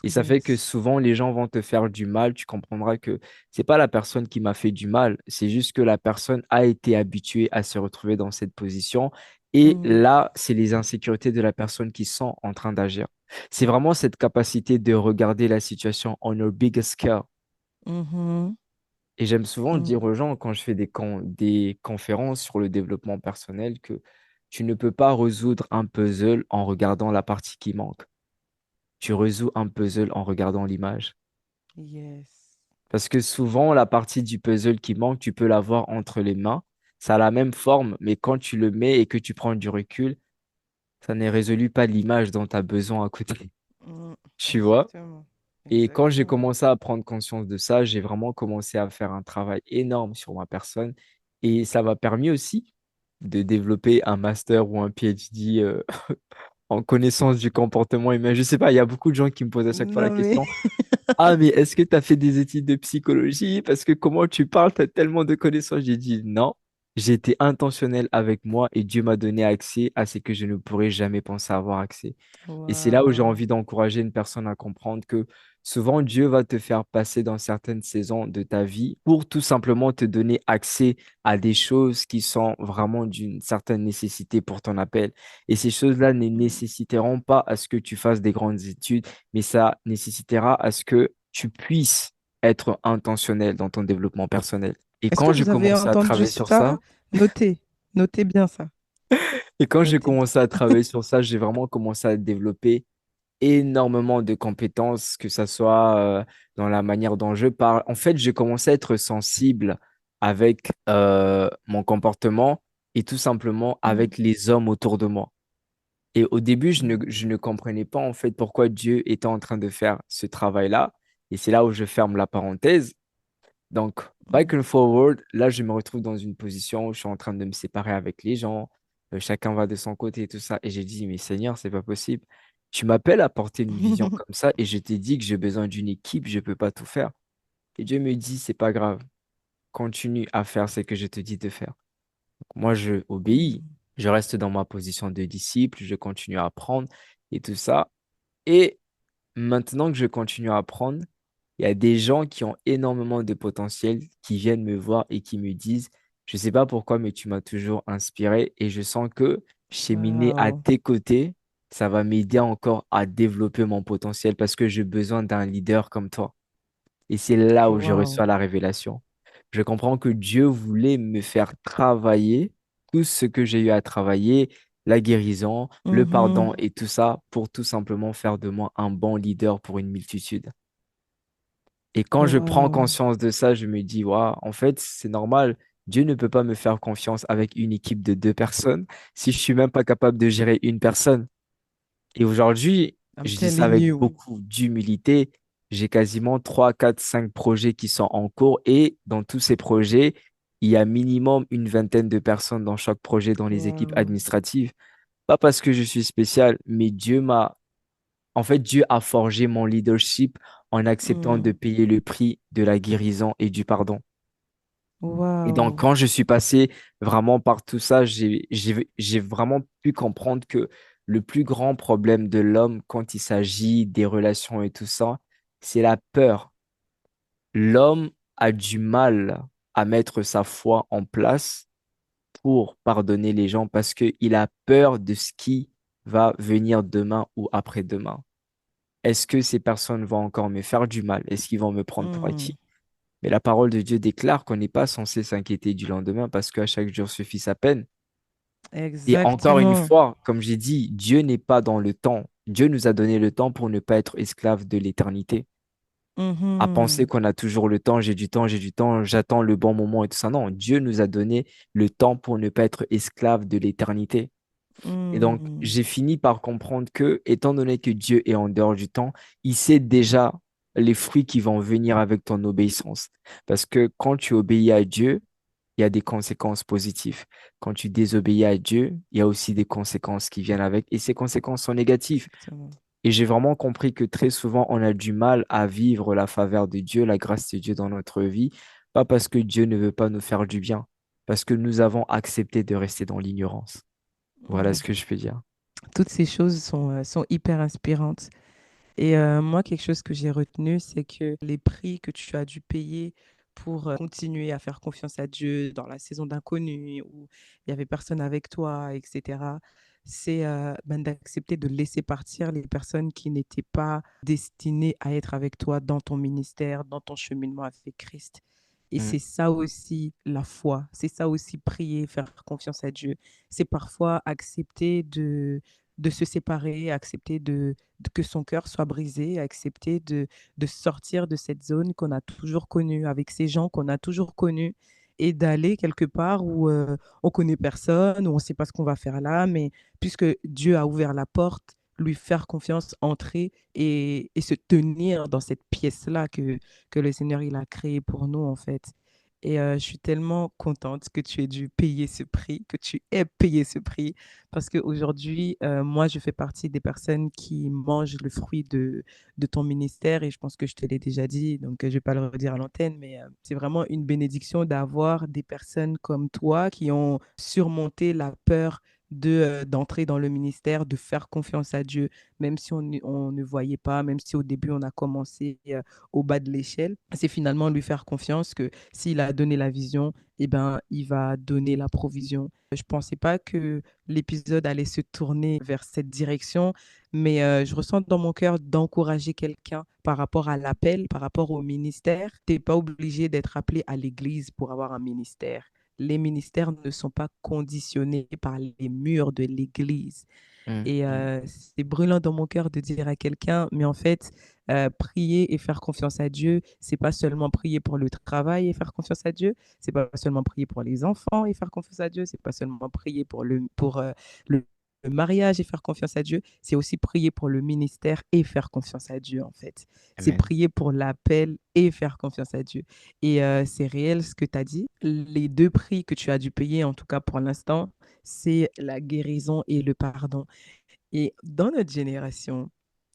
Et ça fait que Yes. souvent, les gens vont te faire du mal. Tu comprendras que c'est pas la personne qui m'a fait du mal, c'est juste que la personne a été habituée à se retrouver dans cette position. Et Mm. là, c'est les insécurités de la personne qui sont en train d'agir. C'est vraiment cette capacité de regarder la situation on a bigger scale. Mhm. Et j'aime souvent dire Mm. aux gens quand je fais des conférences sur le développement personnel que tu ne peux pas résoudre un puzzle en regardant la partie qui manque. Tu résous un puzzle en regardant l'image. Yes. Parce que souvent, la partie du puzzle qui manque, tu peux l'avoir entre les mains. Ça a la même forme, mais quand tu le mets et que tu prends du recul, ça ne résolu pas l'image dont tu as besoin à côté. Mm. Tu vois? Exactement. Et quand j'ai Exactement. commencé à prendre conscience de ça, j'ai vraiment commencé à faire un travail énorme sur ma personne. Et ça m'a permis aussi de développer un master ou un PhD en connaissance du comportement humain. Je sais pas, il y a beaucoup de gens qui me posent à chaque fois la Non, mais question, ah, mais est-ce que tu as fait des études de psychologie? Parce que comment tu parles, tu as tellement de connaissances. J'ai dit non, j'ai été intentionnel avec moi et Dieu m'a donné accès à ce que je ne pourrais jamais penser avoir accès. Et c'est là où j'ai waouh. envie d'encourager une personne à comprendre que souvent Dieu va te faire passer dans certaines saisons de ta vie pour tout simplement te donner accès à des choses qui sont vraiment d'une certaine nécessité pour ton appel. Et ces choses-là ne Mm. nécessiteront pas à ce que tu fasses des grandes études, mais ça nécessitera à ce que tu puisses être intentionnel dans ton développement personnel. Et Est-ce que quand j'ai vous avez commencé à entendu travailler sur ça? ça, Notez, notez bien ça. et quand j'ai Notez. commencé à travailler sur ça, j'ai vraiment commencé à développer énormément de compétences, que ça soit dans la manière dont je parle. En fait, j'ai commencé à être sensible avec mon comportement et tout simplement Mm. avec les hommes autour de moi. Et au début, je Mm. ne comprenais pas en fait pourquoi Dieu était en train de faire ce travail-là. Et c'est là où je ferme la parenthèse. Donc, back Mm. and forward, là, je me retrouve dans une position où je suis en train de me séparer avec les gens. Chacun va de son côté et tout ça. Et j'ai dit, mais Seigneur, c'est pas possible. Tu m'appelles à porter une vision comme ça et je t'ai dit que j'ai besoin d'une équipe, je peux pas tout faire. Et Dieu me dit, c'est pas grave. Continue à faire ce que je te dis de faire. Moi, je obéis. Mm. Je reste dans ma position de disciple, je continue à apprendre et tout ça. Et maintenant que je continue à apprendre, il y a des gens qui ont énormément de potentiel qui viennent me voir et qui me disent, je ne sais pas pourquoi, mais tu m'as toujours inspiré et je sens que cheminer à Waouh. tes côtés, ça va m'aider encore à développer mon potentiel parce que j'ai besoin d'un leader comme toi. Et c'est là où je Waouh. reçois la révélation. Je comprends que Dieu voulait me faire travailler tout ce que j'ai eu à travailler, la guérison, le pardon Mhm. et tout ça pour tout simplement faire de moi un bon leader pour une multitude. Et quand je prends Waouh. conscience de ça, je me dis, waouh, en fait, c'est normal. Dieu ne peut pas me faire confiance avec une équipe de deux personnes si je suis même pas capable de gérer une personne. Et aujourd'hui, I'm je dis ça telling avec you. beaucoup d'humilité. J'ai quasiment 3, 4, 5 projets qui sont en cours et dans tous ces projets, il y a minimum une vingtaine de personnes dans chaque projet dans les équipes Waouh. administratives. Pas parce que je suis spécial, mais en fait, Dieu a forgé mon leadership en acceptant de Mm. payer le prix de la guérison et du pardon. Et donc, Waouh. quand je suis passé vraiment par tout ça, j'ai vraiment pu comprendre que le plus grand problème de l'homme quand il s'agit des relations et tout ça, c'est la peur. L'homme a du mal à mettre sa foi en place pour pardonner les gens parce qu'il a peur de ce qui va venir demain ou après-demain. Est-ce que ces personnes vont encore me faire du mal? Est-ce qu'ils vont me prendre pour Mm. acquis? Mais la parole de Dieu déclare qu'on n'est pas censé s'inquiéter du lendemain parce qu'à chaque jour suffit sa peine. Et encore une Exactement. fois, comme j'ai dit, Dieu n'est pas dans le temps. Dieu nous a donné le temps pour ne pas être esclaves de l'éternité. À penser Mhm. qu'on a toujours le temps, j'ai du temps, j'attends le bon moment et tout ça. Non, Dieu nous a donné le temps pour ne pas être esclaves de l'éternité. Et donc, Mm. j'ai fini par comprendre que, étant donné que Dieu est en dehors du temps, il sait déjà les fruits qui vont venir avec ton obéissance. Parce que quand tu obéis à Dieu, il y a des conséquences positives. Quand tu désobéis à Dieu, il y a aussi des conséquences qui viennent avec, et ces conséquences sont négatives. Exactement. Et j'ai vraiment compris que très souvent, on a du mal à vivre la faveur de Dieu, la grâce de Dieu dans notre vie, pas parce que Dieu ne veut pas nous faire du bien, parce que nous avons accepté de rester dans l'ignorance. Voilà ce Mm. que je peux dire. Toutes ces choses sont hyper inspirantes. Et moi, quelque chose que j'ai retenu, c'est que les prix que tu as dû payer pour continuer à faire confiance à Dieu dans la saison d'inconnu où il n'y avait personne avec toi, etc., c'est ben, d'accepter de laisser partir les personnes qui n'étaient pas destinées à être avec toi dans ton ministère, dans ton cheminement avec Christ. Et Mm. c'est ça aussi la foi, c'est ça aussi prier, faire confiance à Dieu. C'est parfois accepter de se séparer, accepter que son cœur soit brisé, accepter de sortir de cette zone qu'on a toujours connue, avec ces gens qu'on a toujours connus, et d'aller quelque part où on connaît personne, où on ne sait pas ce qu'on va faire là, mais puisque Dieu a ouvert la porte, lui faire confiance, entrer et se tenir dans cette pièce-là que le Seigneur il a créée pour nous, en fait. Et je suis tellement contente que tu aies dû payer ce prix, que tu aies payé ce prix, parce qu'aujourd'hui, moi, je fais partie des personnes qui mangent le fruit de ton ministère, et je pense que je te l'ai déjà dit, donc je ne vais pas le redire à l'antenne, mais c'est vraiment une bénédiction d'avoir des personnes comme toi qui ont surmonté la peur d'entrer dans le ministère, de faire confiance à Dieu, même si on ne voyait pas, même si au début on a commencé au bas de l'échelle. C'est finalement lui faire confiance que s'il a donné la vision, eh ben, il va donner la provision. Je ne pensais pas que l'épisode allait se tourner vers cette direction, mais je ressens dans mon cœur d'encourager quelqu'un par rapport à l'appel, par rapport au ministère. Tu n'es pas obligé d'être appelé à l'église pour avoir un ministère. Les ministères ne sont pas conditionnés par les murs de l'église. Mm, Et mm. c'est brûlant dans mon cœur de dire à quelqu'un, mais en fait, prier et faire confiance à Dieu, c'est pas seulement prier pour le travail et faire confiance à Dieu, c'est pas seulement prier pour les enfants et faire confiance à Dieu, c'est pas seulement prier pour le mariage et faire confiance à Dieu, c'est aussi prier pour le ministère et faire confiance à Dieu, en fait. C'est Amen. prier pour l'appel et faire confiance à Dieu. Et c'est réel ce que tu as dit. Les deux prix que tu as dû payer, en tout cas pour l'instant, c'est la guérison et le pardon. Et dans notre génération,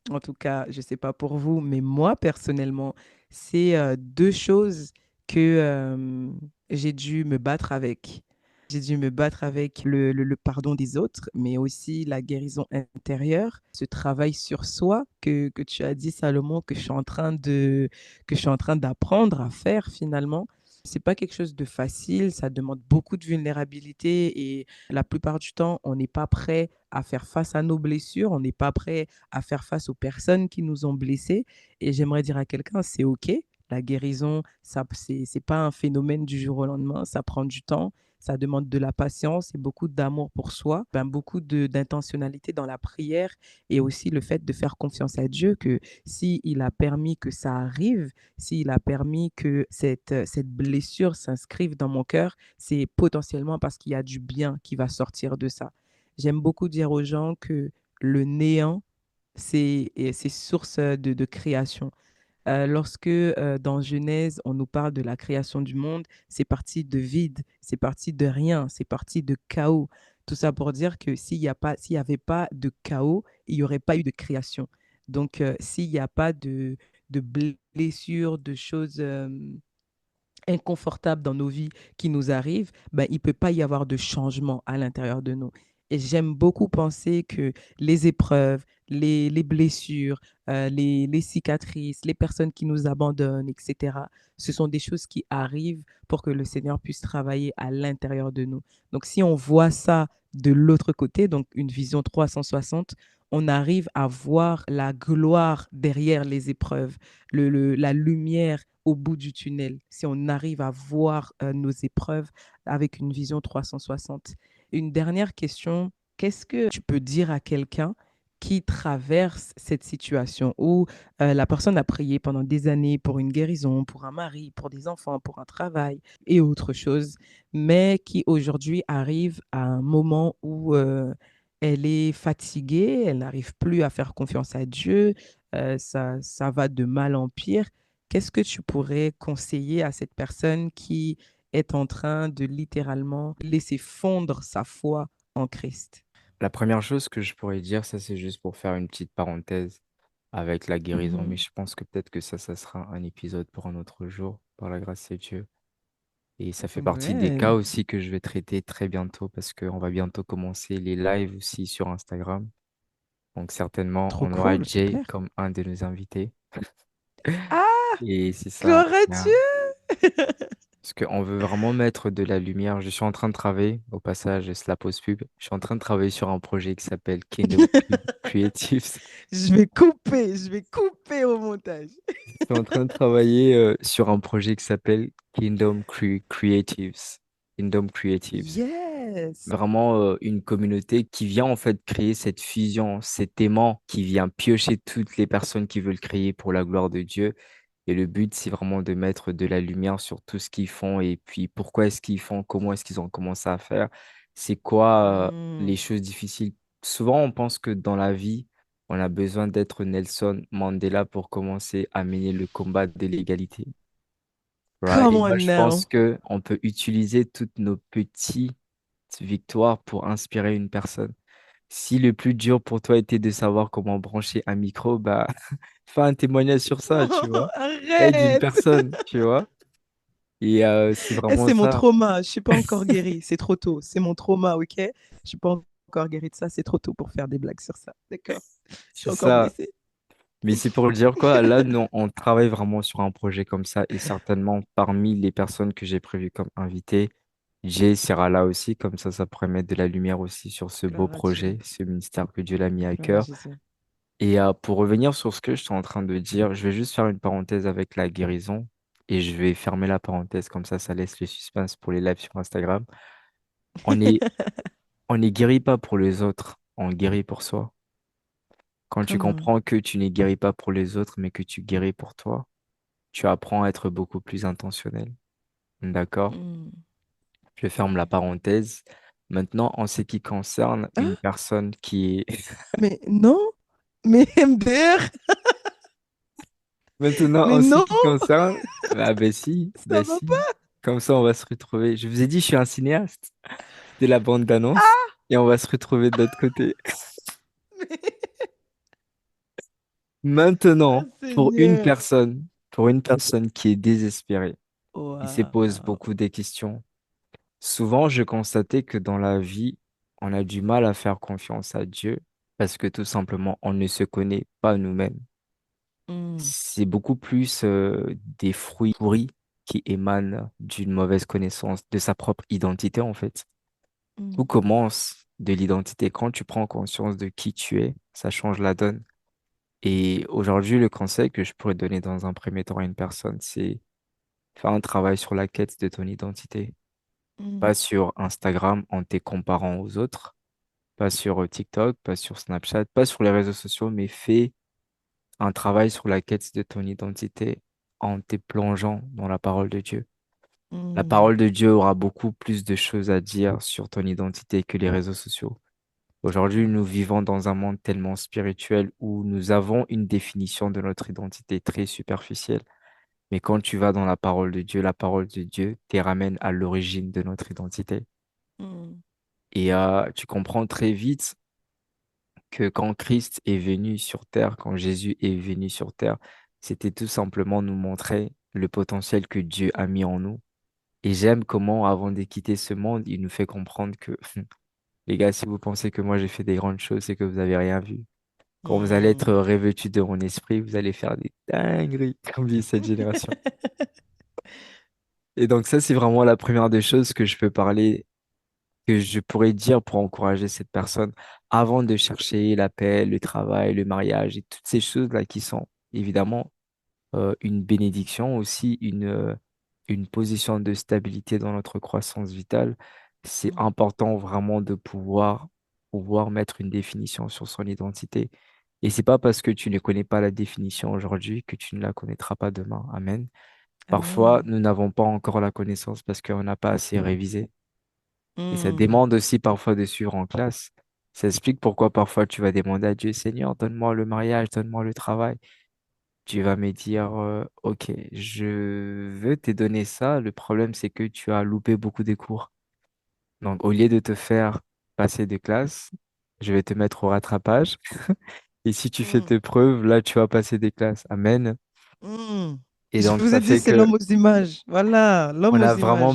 en tout cas, je ne sais pas pour vous, mais moi personnellement, c'est deux choses que j'ai dû me battre avec. J'ai dû me battre avec le pardon des autres, mais aussi la guérison intérieure, ce travail sur soi que tu as dit, Salomon, que je suis en train d'apprendre à faire finalement. C'est pas quelque chose de facile, ça demande beaucoup de vulnérabilité et la plupart du temps, on n'est pas prêt à faire face à nos blessures, on n'est pas prêt à faire face aux personnes qui nous ont blessés. Et j'aimerais dire à quelqu'un, c'est OK. La guérison, ça, c'est pas un phénomène du jour au lendemain. Ça prend du temps. Ça demande de la patience et beaucoup d'amour pour soi, ben, beaucoup d'intentionnalité dans la prière et aussi le fait de faire confiance à Dieu que s'il a permis que ça arrive, s'il a permis que cette blessure s'inscrive dans mon cœur, c'est potentiellement parce qu'il y a du bien qui va sortir de ça. J'aime beaucoup dire aux gens que le néant, c'est source de création. Lorsque dans Genèse, on nous parle de la création du monde, c'est parti de vide, c'est parti de rien, c'est parti de chaos. Tout ça pour dire que s'il y avait pas de chaos, il n'y aurait pas eu de création. Donc, s'il n'y a pas de blessures, de choses inconfortables dans nos vies qui nous arrivent, ben, il ne peut pas y avoir de changement à l'intérieur de nous. Et j'aime beaucoup penser que les épreuves, les blessures, les cicatrices, les personnes qui nous abandonnent, etc., ce sont des choses qui arrivent pour que le Seigneur puisse travailler à l'intérieur de nous. Donc, si on voit ça de l'autre côté, donc une vision 360, on arrive à voir la gloire derrière les épreuves, la lumière au bout du tunnel, si on arrive à voir nos épreuves avec une vision 360. Une dernière question, qu'est-ce que tu peux dire à quelqu'un qui traverse cette situation où la personne a prié pendant des années pour une guérison, pour un mari, pour des enfants, pour un travail et autre chose, mais qui aujourd'hui arrive à un moment où elle est fatiguée, elle n'arrive plus à faire confiance à Dieu, ça va de mal en pire. Qu'est-ce que tu pourrais conseiller à cette personne qui est en train de littéralement laisser fondre sa foi en Christ? La première chose que je pourrais dire, ça c'est juste pour faire une petite parenthèse avec la guérison, mais Mhm. je pense que peut-être que ça sera un épisode pour un autre jour, par la grâce de Dieu. Et ça fait partie des cas Ouais, aussi que je vais traiter très bientôt parce qu'on va bientôt commencer les lives aussi sur Instagram. Donc certainement, trop on aura cool, Jay super. comme un de nos invités. Ah, Et c'est ça. gloire à Bien. Dieu! Parce qu'on veut vraiment mettre de la lumière. Je suis en train de travailler, au passage, c'est la pause pub. Je suis en train de travailler sur un projet qui s'appelle Creatives. Je vais couper au montage. Je suis en train de travailler sur un projet qui s'appelle Creatives. Kingdom Creatives. Yes! Vraiment une communauté qui vient en fait créer cette fusion, cet aimant qui vient piocher toutes les personnes qui veulent créer pour la gloire de Dieu. Et le but, c'est vraiment de mettre de la lumière sur tout ce qu'ils font et puis pourquoi est-ce qu'ils font, comment est-ce qu'ils ont commencé à faire, c'est quoi les Hmm. choses difficiles. Souvent, on pense que dans la vie, on a besoin d'être Nelson Mandela pour commencer à mener le combat de l'égalité. right? Come Et moi, on je pense now. que on peut utiliser toutes nos petites victoires pour inspirer une personne. Si le plus dur pour toi était de savoir comment brancher un micro, bah, fais un témoignage sur ça, tu vois. Aide une Arrête! personne, tu vois. Et c'est Eh, vraiment c'est mon ça. trauma. Je suis pas encore guérie. C'est trop tôt. C'est mon trauma, ok? Je suis pas encore guérie de ça. C'est trop tôt pour faire des blagues sur ça. D'accord? Je suis C'est encore ça. blessée. Mais c'est pour le dire quoi, là, nous, on travaille vraiment sur un projet comme ça et certainement parmi les personnes que j'ai prévues comme invitées, Jay sera là aussi, comme ça pourrait mettre de la lumière aussi sur ce beau Gloire à Dieu. projet, ce ministère que Dieu l'a mis à Gloire à cœur. Jésus. Et pour revenir sur ce que je suis en train de dire, je vais juste faire une parenthèse avec la guérison et je vais fermer la parenthèse, comme ça laisse le suspense pour les lives sur Instagram. On est, on n'est guéri pas pour les autres, on guérit pour soi. Quand tu Come on. comprends que tu n'es guéri pas pour les autres, mais que tu guéris pour toi, tu apprends à être beaucoup plus intentionnel. D'accord? Hmm. Je ferme la parenthèse. Maintenant, en ce qui concerne une Ah, personne qui est... mais non. Mais MDR, Maintenant, mais en ce non, qui concerne... Ah ben ça va si. Comme ça, on va se retrouver. Je vous ai dit, je suis un cinéaste. C'était la bande d'annonce. pas. Et on va se retrouver de l'autre côté. Ah, Maintenant, Seigneur. pour une personne qui est désespérée, qui se pose Waouh. beaucoup de questions, souvent, je constatais que dans la vie, on a du mal à faire confiance à Dieu parce que tout simplement, on ne se connaît pas nous-mêmes. Hmm, C'est beaucoup plus des fruits pourris qui émanent d'une mauvaise connaissance de sa propre identité, en fait. hmm, Tout commence de l'identité. Quand tu prends conscience de qui tu es, ça change la donne. Et aujourd'hui, le conseil que je pourrais donner dans un premier temps à une personne, c'est faire un travail sur la quête de ton identité. hmm, Pas sur Instagram en te comparant aux autres, pas sur TikTok, pas sur Snapchat, pas sur les réseaux sociaux, mais fais un travail sur la quête de ton identité en te plongeant dans la parole de Dieu. La hmm. parole de Dieu aura beaucoup plus de choses à dire sur ton identité que les réseaux sociaux. Aujourd'hui, nous vivons dans un monde tellement spirituel où nous avons une définition de notre identité très superficielle. Mais quand tu vas dans la parole de Dieu te ramène à l'origine de notre identité. Hmm, Et tu comprends très vite que quand Christ est venu sur terre, quand Jésus est venu sur terre, c'était tout simplement nous montrer le potentiel que Dieu a mis en nous. Et j'aime comment, avant de quitter ce monde, il nous fait comprendre que, les gars, si vous pensez que moi j'ai fait des grandes choses, c'est que vous avez rien vu. Quand vous allez être hmm. revêtu de mon esprit, vous allez faire des dingueries, comme dit cette génération. Et donc ça, c'est vraiment la première des choses que je peux parler, que je pourrais dire pour encourager cette personne avant de chercher la paix, le travail, le mariage et toutes ces choses-là qui sont évidemment une bénédiction, aussi une position de stabilité dans notre croissance vitale. C'est Hmm, important vraiment de pouvoir mettre une définition sur son identité. Et c'est pas parce que tu ne connais pas la définition aujourd'hui que tu ne la connaîtras pas demain. Amen. Parfois, Amen. nous n'avons pas encore la connaissance parce qu'on n'a pas assez révisé. Et ça Hmm, demande aussi parfois de suivre en classe. Ça explique pourquoi parfois tu vas demander à Dieu, Seigneur, donne-moi le mariage, donne-moi le travail. Tu vas me dire, OK, je veux te donner ça. Le problème, c'est que tu as loupé beaucoup de cours. Donc, au lieu de te faire passer des classes, je vais te mettre au rattrapage. Et si tu fais hmm, tes preuves, là, tu vas passer des classes. Amen. hmm. Et Je donc, vous ça ai dit, fait c'est que l'homme aux images. Voilà, l'homme aux images.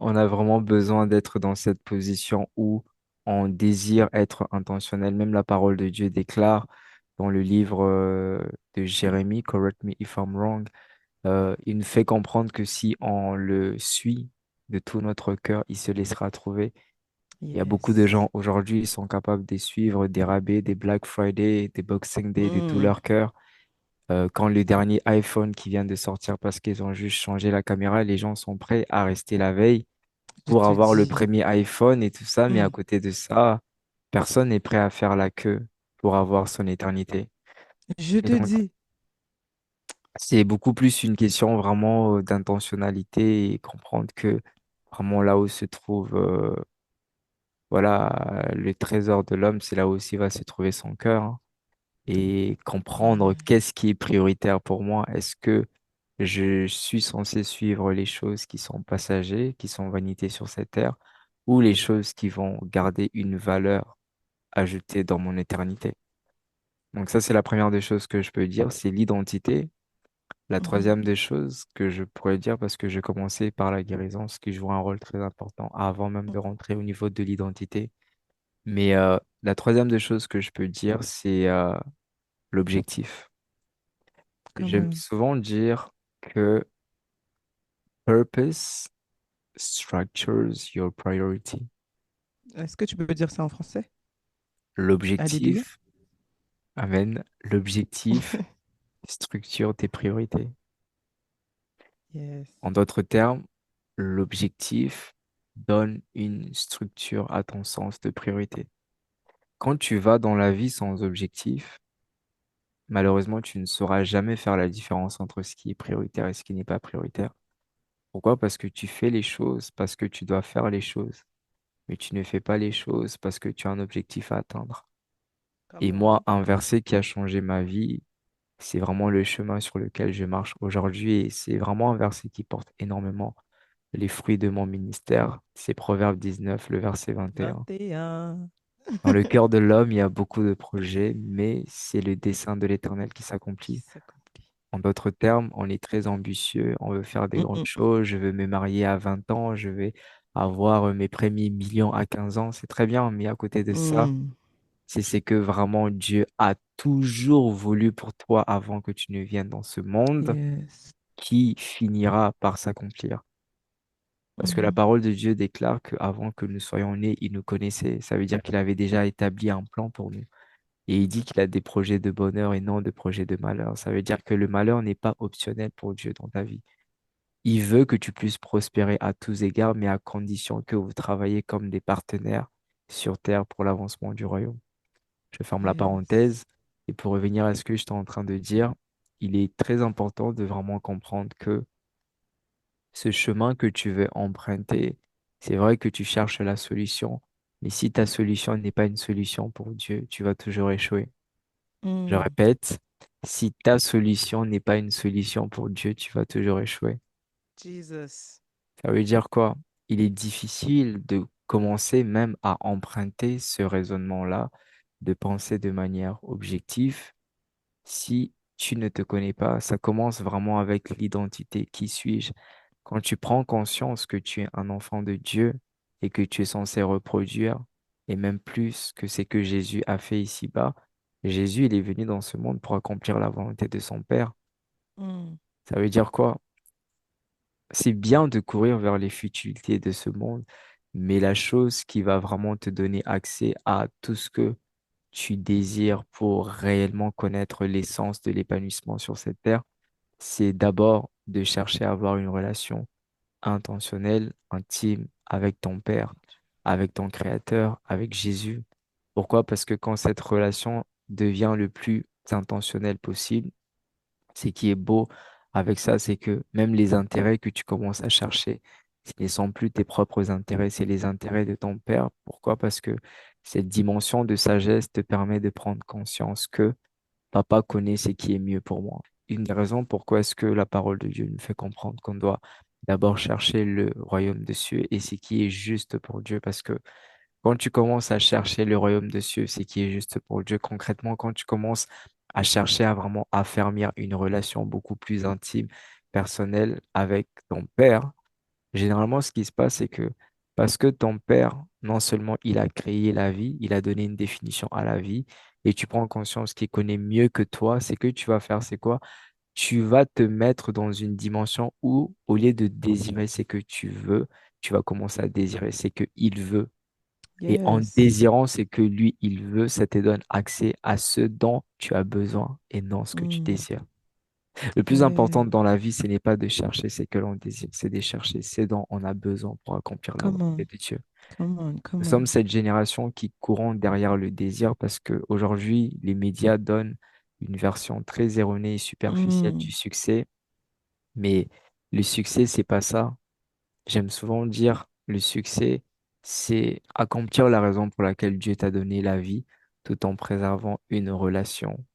on a vraiment besoin d'être dans cette position où on désire être intentionnel. Même la parole de Dieu déclare dans le livre de Jérémie, Correct me if I'm wrong, il nous fait comprendre que si on le suit de tout notre cœur, il se laissera trouver. Il y a beaucoup de Yes. gens aujourd'hui, ils sont capables de suivre des rabbits, des Black Friday, des Boxing Day de tout Hmm, leur cœur. Quand le dernier iPhone qui vient de sortir parce qu'ils ont juste changé la caméra, les gens sont prêts à rester la veille je pour te avoir le dis. premier iPhone et tout ça, mais à Hmm, côté de ça, personne n'est prêt à faire la queue pour avoir son éternité. je Et te donc, dis. c'est beaucoup plus une question vraiment d'intentionnalité et comprendre que vraiment là où se trouve voilà le trésor de l'homme, c'est là où aussi va se trouver son cœur, hein. Et comprendre Hmm, qu'est-ce qui est prioritaire pour moi. Est-ce que je suis censé suivre les choses qui sont passagères, qui sont vanités sur cette terre, ou les choses qui vont garder une valeur ajoutée dans mon éternité. Donc ça, c'est la première des choses que je peux dire, c'est l'identité. La Mhm. troisième des choses que je pourrais dire, parce que j'ai commencé par la guérison, ce qui joue un rôle très important avant même de rentrer au niveau de l'identité. Mais la troisième des choses que je peux dire, c'est l'objectif. Come J'aime on. souvent dire que purpose structures your priority. Est-ce que tu peux dire ça en français? Alléluia. L'objectif, amen, l'objectif structure tes priorités. Yes. En d'autres termes, l'objectif donne une structure à ton sens de priorité. Quand tu vas dans la vie sans objectif, malheureusement, tu ne sauras jamais faire la différence entre ce qui est prioritaire et ce qui n'est pas prioritaire. Pourquoi? Parce que tu fais les choses, parce que tu dois faire les choses, mais tu ne fais pas les choses parce que tu as un objectif à atteindre. Et Come moi, on. un verset qui a changé ma vie, c'est vraiment le chemin sur lequel je marche aujourd'hui et c'est vraiment un verset qui porte énormément les fruits de mon ministère. C'est Proverbe 19, le verset 21. 21. Dans le cœur de l'homme, il y a beaucoup de projets, mais c'est le dessein de l'Éternel qui Qui s'accomplit. s'accomplit. En d'autres termes, on est très ambitieux, on veut faire des grandes Mm-mm. choses, je veux me marier à 20 ans, je vais avoir mes premiers millions à 15 ans, c'est très bien, mais à côté de ça, Mm. c'est ce que vraiment Dieu a toujours voulu pour toi avant que tu ne viennes dans ce monde Yes. qui finira par s'accomplir. Parce que la Mhm. parole de Dieu déclare qu'avant que nous soyons nés, il nous connaissait. Ça veut dire qu'il avait déjà établi un plan pour nous. Et il dit qu'il a des projets de bonheur et non de projets de malheur. Ça veut dire que le malheur n'est pas optionnel pour Dieu dans ta vie. Il veut que tu puisses prospérer à tous égards, mais à condition que vous travaillez comme des partenaires sur terre pour l'avancement du royaume. Je ferme la Yes. parenthèse. Et pour revenir à ce que j'étais en train de dire, il est très important de vraiment comprendre que ce chemin que tu veux emprunter, c'est vrai que tu cherches la solution, mais si ta solution n'est pas une solution pour Dieu, tu vas toujours échouer. Je Mm. répète, si ta solution n'est pas une solution pour Dieu, tu vas toujours échouer. Jesus. Ça veut dire quoi? Il est difficile de commencer même à emprunter ce raisonnement-là, de penser de manière objective si tu ne te connais pas. Ça commence vraiment avec l'identité. Qui suis-je? Quand tu prends conscience que tu es un enfant de Dieu et que tu es censé reproduire, et même plus que ce que Jésus a fait ici-bas, Jésus, il est venu dans ce monde pour accomplir la volonté de son Père. Mm. Ça veut dire quoi? C'est bien de courir vers les futilités de ce monde, mais la chose qui va vraiment te donner accès à tout ce que tu désires pour réellement connaître l'essence de l'épanouissement sur cette terre, c'est d'abord de chercher à avoir une relation intentionnelle, intime avec ton Père, avec ton Créateur, avec Jésus. Pourquoi? Parce que quand cette relation devient le plus intentionnelle possible, ce qui est beau avec ça, c'est que même les intérêts que tu commences à chercher, ce ne sont plus tes propres intérêts, c'est les intérêts de ton Père. Pourquoi? Parce que cette dimension de sagesse te permet de prendre conscience que Papa connaît ce qui est mieux pour moi. Une des raisons pourquoi est-ce que la parole de Dieu nous fait comprendre qu'on doit d'abord chercher le royaume des cieux et ce qui est juste pour Dieu, parce que quand tu commences à chercher le royaume des cieux, ce qui est juste pour Dieu, concrètement, quand tu commences à chercher à vraiment affermir une relation beaucoup plus intime, personnelle avec ton Père, généralement, ce qui se passe, c'est que parce que ton Père, non seulement il a créé la vie, il a donné une définition à la vie, et tu prends conscience qu'il connaît mieux que toi, c'est que tu vas faire, c'est quoi? Tu vas te mettre dans une dimension où, au lieu de désirer ce que tu veux, tu vas commencer à désirer ce qu'il veut. Et en Yes. désirant ce que lui, il veut, ça te donne accès à ce dont tu as besoin et non ce que tu Mm. désires. Le plus Yeah. important dans la vie, ce n'est pas de chercher ce que l'on désire, c'est de chercher ce dont on a besoin pour accomplir la Come volonté on. de Dieu. Come on. Nous Come sommes on. cette génération qui courant derrière le désir parce qu'aujourd'hui, les médias donnent une version très erronée et superficielle du Mm. succès. Mais le succès, c'est pas ça. J'aime souvent dire, le succès, c'est accomplir la raison pour laquelle Dieu t'a donné la vie, tout en préservant une relation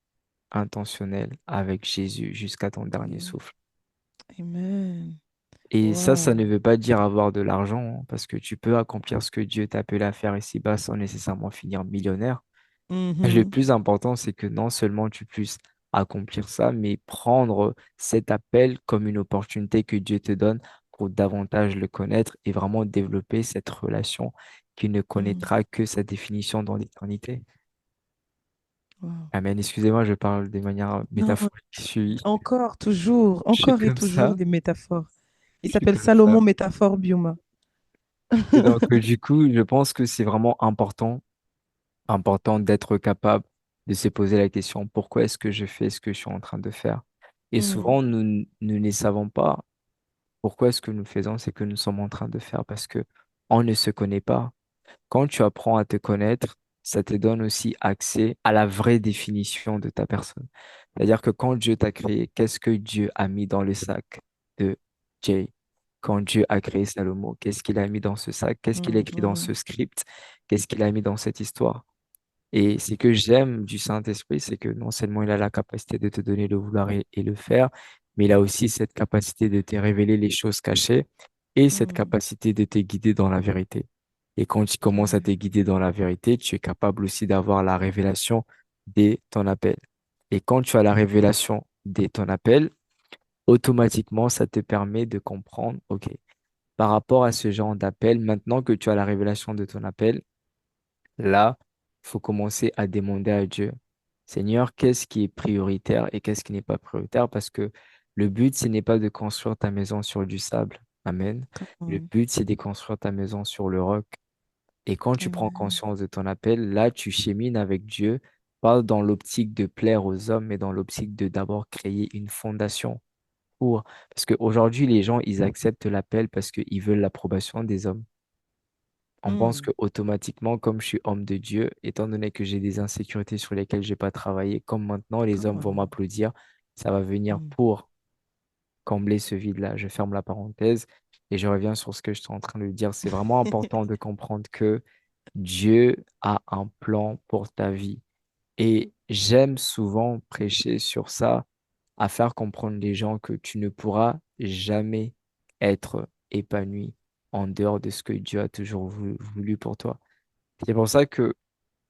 intentionnelle avec Jésus jusqu'à ton dernier Yeah. souffle. Amen. Et ça ne Wow. veut pas dire avoir de l'argent, hein, parce que tu peux accomplir ce que Dieu t'a appelé à faire ici-bas sans nécessairement finir millionnaire. Le Mhm. plus important, c'est que non seulement tu puisses accomplir ça, mais prendre cet appel comme une opportunité que Dieu te donne pour davantage le connaître et vraiment développer cette relation qui ne Mm. connaîtra que sa définition dans l'éternité. Wow. Amen. Excusez-moi, je parle de manière Non, métaphorique. encore, toujours, Je suis encore et comme toujours ça. des métaphores. Il Je suis s'appelle comme ça. Salomon Métaphore Bioma. Et donc, du coup, je pense que c'est vraiment important d'être capable de se poser la question, pourquoi est-ce que je fais ce que je suis en train de faire? Et Mm. souvent, nous ne savons pas pourquoi est-ce que nous faisons ce que nous sommes en train de faire parce que on ne se connaît pas. Quand tu apprends à te connaître, ça te donne aussi accès à la vraie définition de ta personne. C'est-à-dire que quand Dieu t'a créé, qu'est-ce que Dieu a mis dans le sac de Jay? Quand Dieu a créé Salomon, qu'est-ce qu'il a mis dans ce sac? Qu'est-ce qu'il a écrit dans ce Mhm. script? Qu'est-ce qu'il a mis dans cette histoire? Et ce que j'aime du Saint-Esprit, c'est que non seulement il a la capacité de te donner le vouloir et le faire, mais il a aussi cette capacité de te révéler les choses cachées et cette Mm. capacité de te guider dans la vérité. Et quand tu commences à te Ouais. guider dans la vérité, tu es capable aussi d'avoir la révélation dès ton appel. Et quand tu as la révélation dès ton appel, automatiquement, ça te permet de comprendre, OK, par rapport à ce genre d'appel, maintenant que tu as la révélation de ton appel, là, il faut commencer à demander à Dieu, Seigneur, qu'est-ce qui est prioritaire et qu'est-ce qui n'est pas prioritaire? Parce que le but, ce n'est pas de construire ta maison sur du sable. Amen. Come Le on. but, c'est de construire ta maison sur le roc. Et quand tu prends Amen. conscience de ton appel, là, tu chemines avec Dieu, pas dans l'optique de plaire aux hommes, mais dans l'optique de d'abord créer une fondation pour. Parce qu'aujourd'hui, les gens, ils acceptent l'appel parce qu'ils veulent l'approbation des hommes. On pense que Mm. automatiquement, comme je suis homme de Dieu, étant donné que j'ai des insécurités sur lesquelles j'ai pas travaillé, comme maintenant les Come hommes vont on. m'applaudir, ça va venir Mm. pour combler ce vide-là. Je ferme la parenthèse et je reviens sur ce que je suis en train de dire. C'est vraiment important de comprendre que Dieu a un plan pour ta vie. Et j'aime souvent prêcher sur ça, à faire comprendre les gens que tu ne pourras jamais être épanoui en dehors de ce que Dieu a toujours voulu pour toi. C'est pour ça que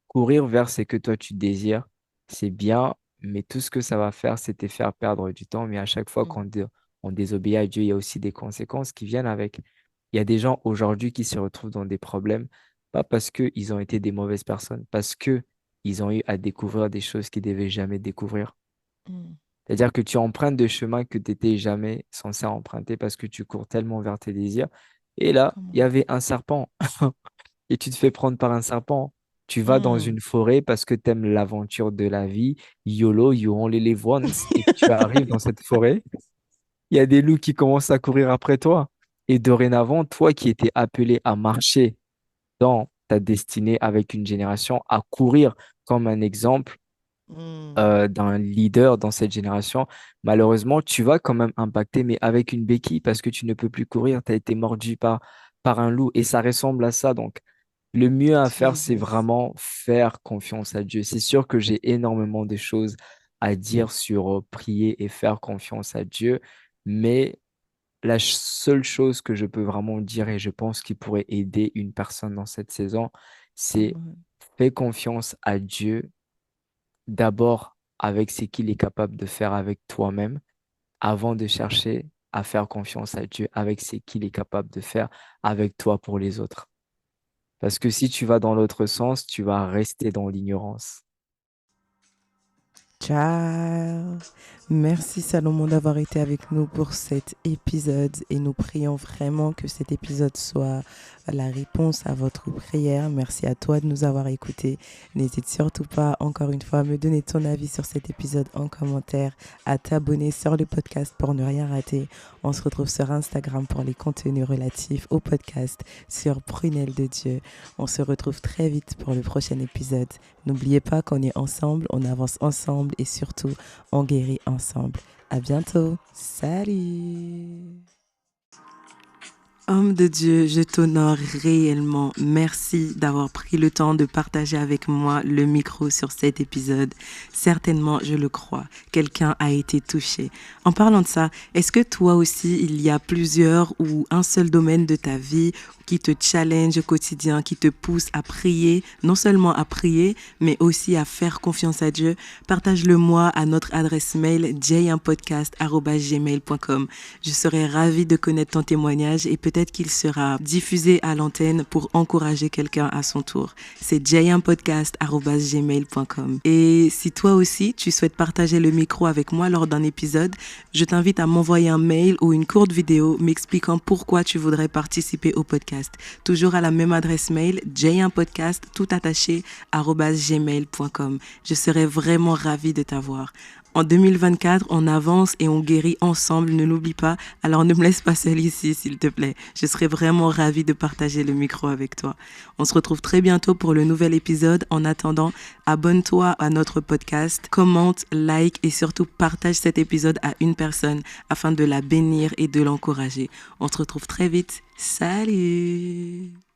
courir vers ce que toi tu désires, c'est bien, mais tout ce que ça va faire, c'est te faire perdre du temps. Mais à chaque fois Mm. on désobéit à Dieu, il y a aussi des conséquences qui viennent avec. Il y a des gens aujourd'hui qui se retrouvent dans des problèmes, pas parce qu'ils ont été des mauvaises personnes, parce que ils ont eu à découvrir des choses qu'ils devaient jamais découvrir. Mm. C'est-à-dire que tu empruntes des chemins que tu n'étais jamais censé emprunter parce que tu cours tellement vers tes désirs. Et là, Come il y on. avait un serpent et tu te fais prendre par un serpent. Tu vas dans Mm. une forêt parce que tu aimes l'aventure de la vie. YOLO, you only live once. Et tu arrives dans cette forêt, il y a des loups qui commencent à courir après toi. Et dorénavant, toi qui étais appelé à marcher dans ta destinée avec une génération, à courir comme un exemple, Mm. d'un leader dans cette génération, malheureusement, tu vas quand même impacter, mais avec une béquille parce que tu ne peux plus courir, tu as été mordu par un loup et ça ressemble à ça. Donc, le mieux à faire, c'est Jesus. vraiment faire confiance à Dieu. C'est sûr que j'ai énormément de choses à dire sur prier et faire confiance à Dieu, mais la seule chose que je peux vraiment dire et je pense qui pourrait aider une personne dans cette saison, Come c'est on. fais confiance à Dieu d'abord avec ce qu'il est capable de faire avec toi-même avant de chercher à faire confiance à Dieu avec ce qu'il est capable de faire avec toi pour les autres. Parce que si tu vas dans l'autre sens, tu vas rester dans l'ignorance. Ciao. Merci Salomon d'avoir été avec nous pour cet épisode et nous prions vraiment que cet épisode soit la réponse à votre prière. Merci à toi de nous avoir écoutés. N'hésite surtout pas, encore une fois, à me donner ton avis sur cet épisode en commentaire, à t'abonner sur le podcast pour ne rien rater. On se retrouve sur Instagram pour les contenus relatifs au podcast sur Prunelle de Dieu. On se retrouve très vite pour le prochain épisode. N'oubliez pas qu'on est ensemble, on avance ensemble et surtout, on guérit ensemble. À bientôt. Salut! Homme de Dieu, je t'honore réellement. Merci d'avoir pris le temps de partager avec moi le micro sur cet épisode. Certainement, je le crois, quelqu'un a été touché. En parlant de ça, est-ce que toi aussi, il y a plusieurs ou un seul domaine de ta vie qui te challenge au quotidien, qui te pousse à prier, non seulement à prier, mais aussi à faire confiance à Dieu? Partage-le moi à notre adresse mail jayaunpodcast@gmail.com. Je serais ravie de connaître ton témoignage et peut-être qu'il sera diffusé à l'antenne pour encourager quelqu'un à son tour. C'est jayaunpodcast@gmail.com. Et si toi aussi tu souhaites partager le micro avec moi lors d'un épisode, je t'invite à m'envoyer un mail ou une courte vidéo m'expliquant pourquoi tu voudrais participer au podcast. Toujours à la même adresse mail, jayaunpodcast tout attaché @gmail.com. Je serais vraiment ravie de t'avoir. En 2024, on avance et on guérit ensemble, ne l'oublie pas. Alors ne me laisse pas seule ici, s'il te plaît. Je serais vraiment ravie de partager le micro avec toi. On se retrouve très bientôt pour le nouvel épisode. En attendant, abonne-toi à notre podcast, commente, like et surtout partage cet épisode à une personne afin de la bénir et de l'encourager. On se retrouve très vite. Salut!